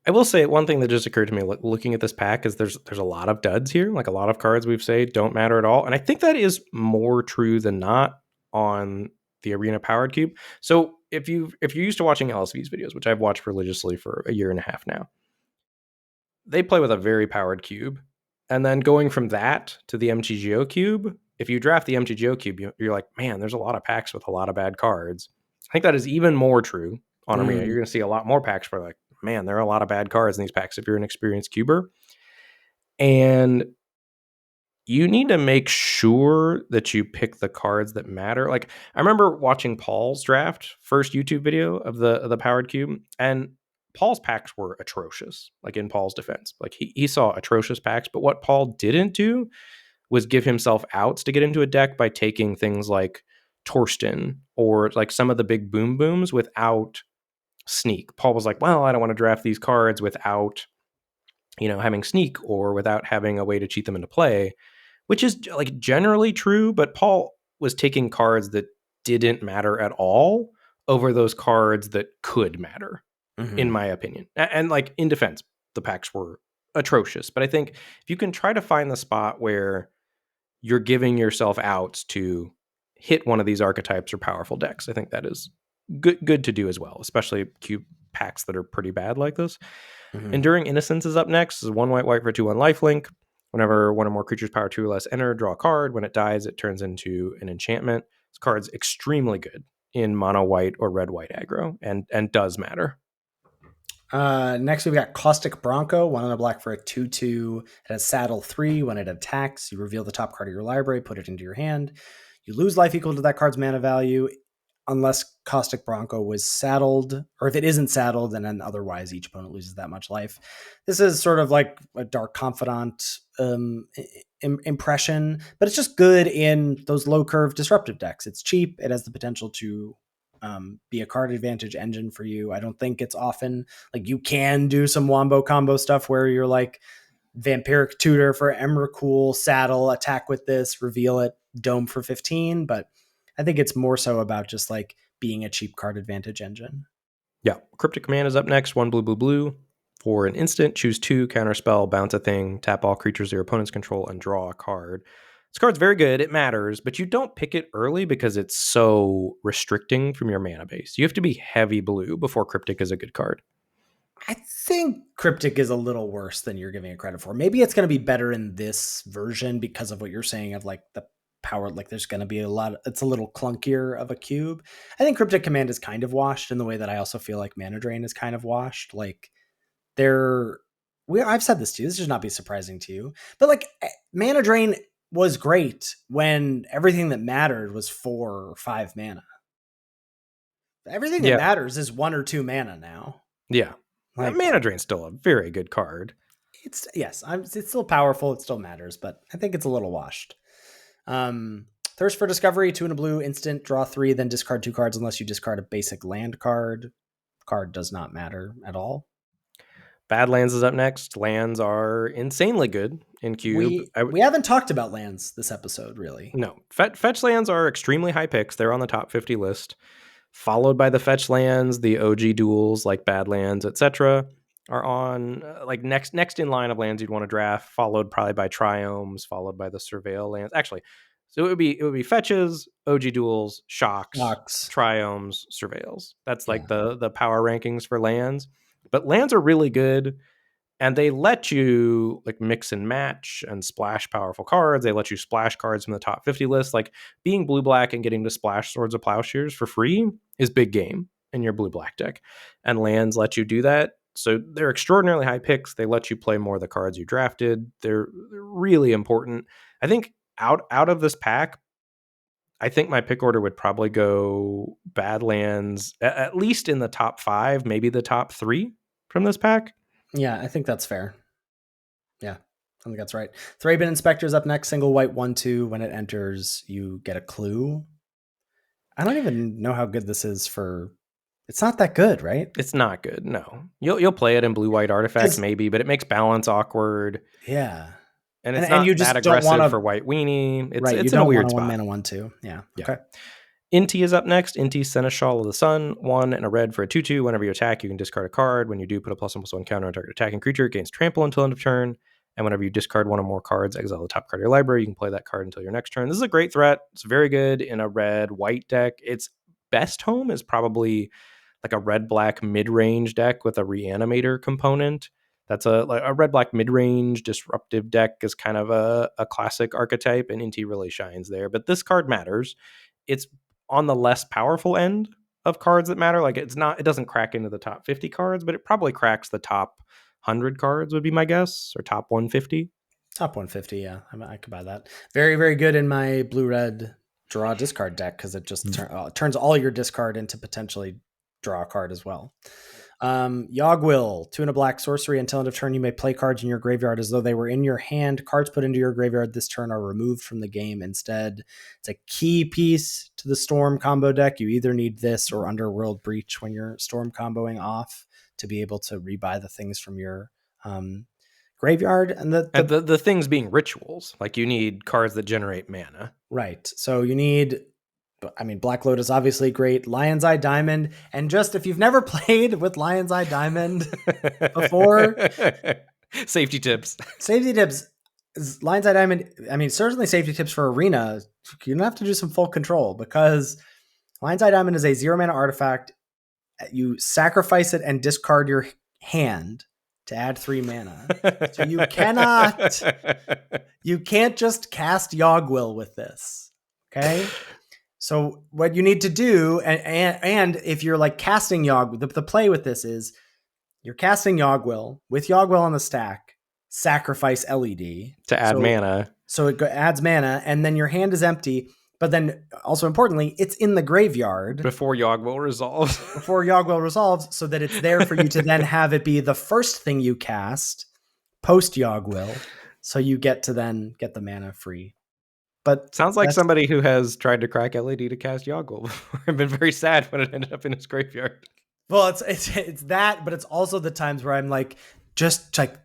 I will say one thing that just occurred to me looking at this pack is there's a lot of duds here. Like, a lot of cards we've said don't matter at all. And I think that is more true than not on the Arena Powered Cube. So if you're used to watching LSV's videos, which I've watched religiously for a year and a half now, they play with a very powered cube. And then going from that to the mtgcube, if you draft the mtgcube, you're like, man, there's a lot of packs with a lot of bad cards. I think that is even more true on Arena. You're going to see a lot more packs where, like, man, there are a lot of bad cards in these packs if you're an experienced cuber. And you need to make sure that you pick the cards that matter. Like, I remember watching Paul's draft, first YouTube video of the Powered Cube, and Paul's packs were atrocious, like, in Paul's defense. Like, he saw atrocious packs, but what Paul didn't do was give himself outs to get into a deck by taking things like Torsten or like some of the big boom booms without sneak. Paul was like, well, I don't want to draft these cards without, having sneak or without having a way to cheat them into play, which is like generally true. But Paul was taking cards that didn't matter at all over those cards that could matter, in my opinion. And like, in defense, the packs were atrocious. But I think if you can try to find the spot where you're giving yourself outs to hit one of these archetypes or powerful decks, I think that is good to do as well, especially cube packs that are pretty bad like this. Enduring Innocence is up next. This is 1 white for 2/1 lifelink. Whenever one or more creatures power 2 or less enter, draw a card. When it dies, it turns into an enchantment. This card's extremely good in mono white or red white aggro, and does matter. Next, we've got Caustic Bronco, 1 black for a 2/2. It has Saddle 3. When it attacks, you reveal the top card of your library, put it into your hand. You lose life equal to that card's mana value, unless Caustic Bronco was saddled, or if it isn't saddled, then otherwise each opponent loses that much life. This is sort of like a Dark Confidant impression, but it's just good in those low curve disruptive decks. It's cheap. It has the potential to be a card advantage engine for you. I don't think it's often, like, you can do some wombo combo stuff where you're like Vampiric Tutor for Emrakul, saddle, attack with this, reveal it, dome for 15, but I think it's more so about just like being a cheap card advantage engine. Yeah. Cryptic Command is up next. 1 blue. For an instant, choose 2, counterspell, bounce a thing, tap all creatures your opponents control, and draw a card. This card's very good. It matters, but you don't pick it early because it's so restricting from your mana base. You have to be heavy blue before Cryptic is a good card. I think Cryptic is a little worse than you're giving it credit for. Maybe it's going to be better in this version because of what you're saying of like the power. Like there's going to be it's a little clunkier of a cube. I think Cryptic Command is kind of washed in the way that I also feel like Mana Drain is kind of washed. Like I've said this to you. This should not be surprising to you, but like Mana Drain was great when everything that mattered was 4 or 5 mana. Everything that matters is 1 or 2 mana now. Yeah. Like, Mana Drain's still a very good card. It's still powerful. It still matters, but I think it's a little washed. Thirst for Discovery, 2 and a blue, instant, draw 3, then discard 2 cards unless you discard a basic land card. Card does not matter at all. Badlands is up next. Lands are insanely good in Cube. We haven't talked about lands this episode, really. No. Fetch lands are extremely high picks. They're on the top 50 list. Followed by the fetch lands, the OG duels like Badlands, etc., are on like next in line of lands you'd want to draft. Followed probably by Triomes, followed by the Surveil lands. Actually, so it would be fetches, OG duels, shocks, Triomes, Surveils. That's like the power rankings for lands. But lands are really good. And they let you like mix and match and splash powerful cards. They let you splash cards from the top 50 list. Like being blue-black and getting to splash Swords of Plowshares for free is big game in your blue-black deck. And lands let you do that. So they're extraordinarily high picks. They let you play more of the cards you drafted. They're really important. I think out of this pack, I think my pick order would probably go Badlands, at least in the top 5, maybe the top 3 from this pack. Yeah, I think that's fair. Yeah, I think that's right. Thraben Inspector's up next. Single white 1/2. When it enters, you get a clue. I don't even know how good this is for. It's not that good, right? It's not good. No, you'll play it in blue-white artifacts maybe, but it makes balance awkward. Yeah, and it's not you just that aggressive for white weenie. It's in a weird spot. 1 mana 1/2. Yeah. Okay. Inti is up next. Inti, Seneschal of the Sun, 1 and a red for a 2/2. Whenever you attack, you can discard a card. When you do, put a +1/+1 counter on target attacking creature. It gains trample until end of turn. And whenever you discard 1 or more cards, exile the top card of your library. You can play that card until your next turn. This is a great threat. It's very good in a red-white deck. Its best home is probably like a red-black mid-range deck with a Reanimator component. That's a red-black mid-range disruptive deck is kind of a classic archetype, and Inti really shines there. But this card matters. It's on the less powerful end of cards that matter. Like it doesn't crack into the top 50 cards, but it probably cracks the top 100 cards would be my guess, or top 150. Top 150, yeah. I could buy that. Very, very good in my blue-red draw discard deck because it just turns all your discard into potentially draw a card as well. Yogwill, 2 and a black sorcery. Until end of turn, you may play cards in your graveyard as though they were in your hand. Cards put into your graveyard this turn are removed from the game instead. It's a key piece to the Storm combo deck. You either need this or Underworld Breach when you're Storm comboing off to be able to rebuy the things from your graveyard. And the things being rituals, like you need cards that generate mana. Right. So you need... Black Lotus obviously great. Lion's Eye Diamond, and just if you've never played with Lion's Eye Diamond before, safety tips. Lion's Eye Diamond. Certainly safety tips for Arena. You don't have to do some full control because Lion's Eye Diamond is a 0 mana artifact. You sacrifice it and discard your hand to add 3 mana. So you can't just cast Yogwill with this. Okay. So what you need to do, and if you're like casting Yogwill, the play with this is you're casting Yogwill with Yogwill on the stack, sacrifice LED to add mana. So it adds mana, and then your hand is empty. But then also importantly, it's in the graveyard before Yogwill resolves. So that it's there for you to then have it be the first thing you cast post Yogwill. So you get to then get the mana free. But sounds like somebody who has tried to crack LED to cast Yogwill before and been very sad when it ended up in his graveyard. Well, it's that, but it's also the times where I'm like, just like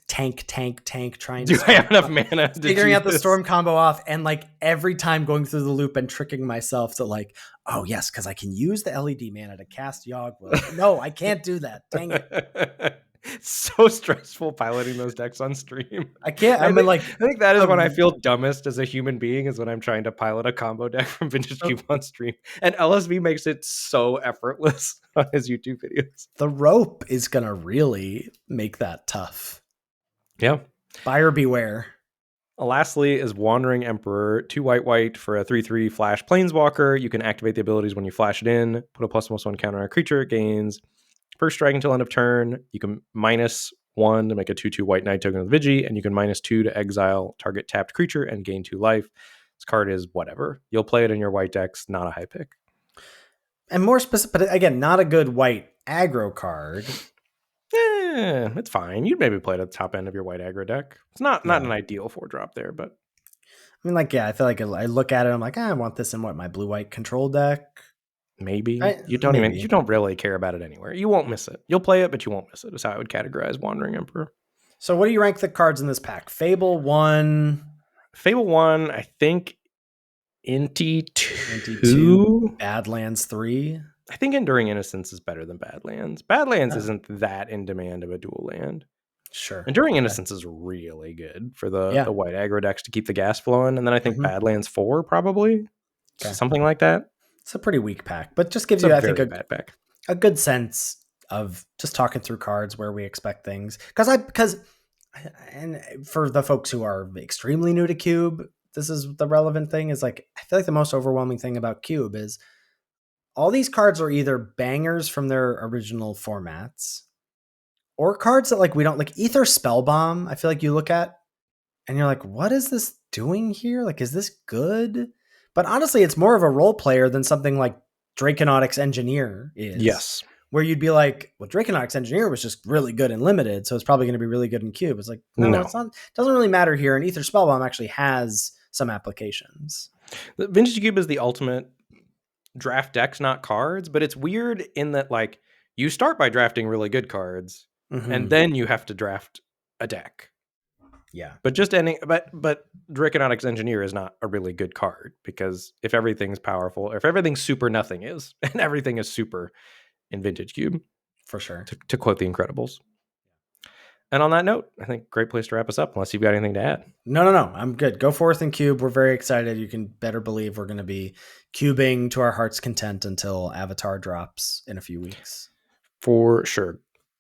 tank, trying to I have enough mana figuring out the storm combo off, and like every time going through the loop and tricking myself to like, oh yes, because I can use the LED mana to cast Yogwill. No, I can't do that. Dang it. It's so stressful piloting those decks on stream. I can't. I think that is when I feel dumbest as a human being, is when I'm trying to pilot a combo deck from Vintage Cube on stream. And LSV makes it so effortless on his YouTube videos. the rope is gonna really make that tough. Yeah. Buyer beware. Lastly is Wandering Emperor, 2 white for a 3/3 flash planeswalker. You can activate the abilities when you flash it in, put a +1/+1 counter on a creature, it gains first strike until end of turn. You can -1 to make a 2/2 white knight token with Vigi, and you can -2 to exile target tapped creature and gain 2 life. This card is whatever. You'll play it in your white decks, not a high pick. And more specific, but again, not a good white aggro card. It's fine. You'd maybe play it at the top end of your white aggro deck. It's not an ideal 4-drop there, but I mean, like, yeah, I feel like I look at it, I'm like, I want this in my blue-white control deck. Maybe. You don't really care about it anywhere. You won't miss it. You'll play it, but you won't miss it, is how I would categorize Wandering Emperor. So what do you rank the cards in this pack? Fable 1. Fable 1, I think Inti 2. Badlands 3. I think Enduring Innocence is better than Badlands. Badlands isn't that in demand of a dual land. Sure. Enduring Innocence is really good for the white aggro decks to keep the gas flowing. And then I think Badlands 4 probably. Something like that. It's a pretty weak pack, but just gives you, I think, a good sense of just talking through cards where we expect things. And for the folks who are extremely new to Cube, this is the relevant thing, is like, I feel like the most overwhelming thing about Cube is all these cards are either bangers from their original formats or cards that like we don't like. Ether Spellbomb, I feel like you look at and you're like, what is this doing here? Like, is this good? But honestly, it's more of a role player than something like Draconautics Engineer is. Yes. Where you'd be like, well, Draconautics Engineer was just really good and limited, so it's probably going to be really good in Cube. It's like, no. It's not. It doesn't really matter here. And Ether Spellbomb actually has some applications. The Vintage Cube is the ultimate draft decks, not cards, but it's weird in that, like, you start by drafting really good cards, and then you have to draft a deck. Yeah. But but Draconautics Engineer is not a really good card, because if everything's powerful, or if everything's super, nothing is, and everything is super in Vintage Cube. For sure. To quote The Incredibles. And on that note, I think great place to wrap us up, unless you've got anything to add. No. I'm good. Go forth and cube. We're very excited. You can better believe we're going to be cubing to our heart's content until Avatar drops in a few weeks. For sure.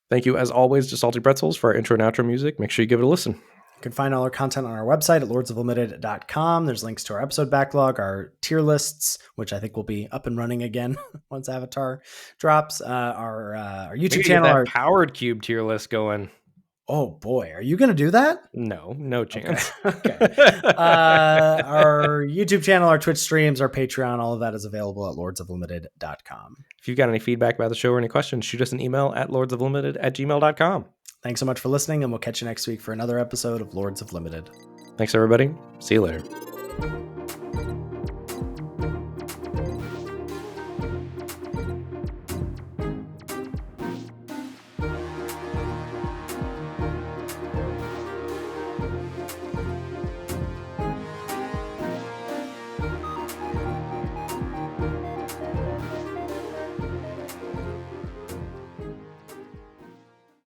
Thank you, as always, to Salty Pretzels for our intro and outro music. Make sure you give it a listen. You can find all our content on our website at lordsoflimited.com. There's links to our episode backlog, our tier lists, which I think will be up and running again once Avatar drops. Our YouTube channel, our Powered Cube tier list going. Oh boy, are you going to do that? No chance. Okay. Our YouTube channel, our Twitch streams, our Patreon, all of that is available at lordsoflimited.com. If you've got any feedback about the show or any questions, shoot us an email at lordsoflimited@gmail.com. Thanks so much for listening, and we'll catch you next week for another episode of Lords of Limited. Thanks, everybody. See you later.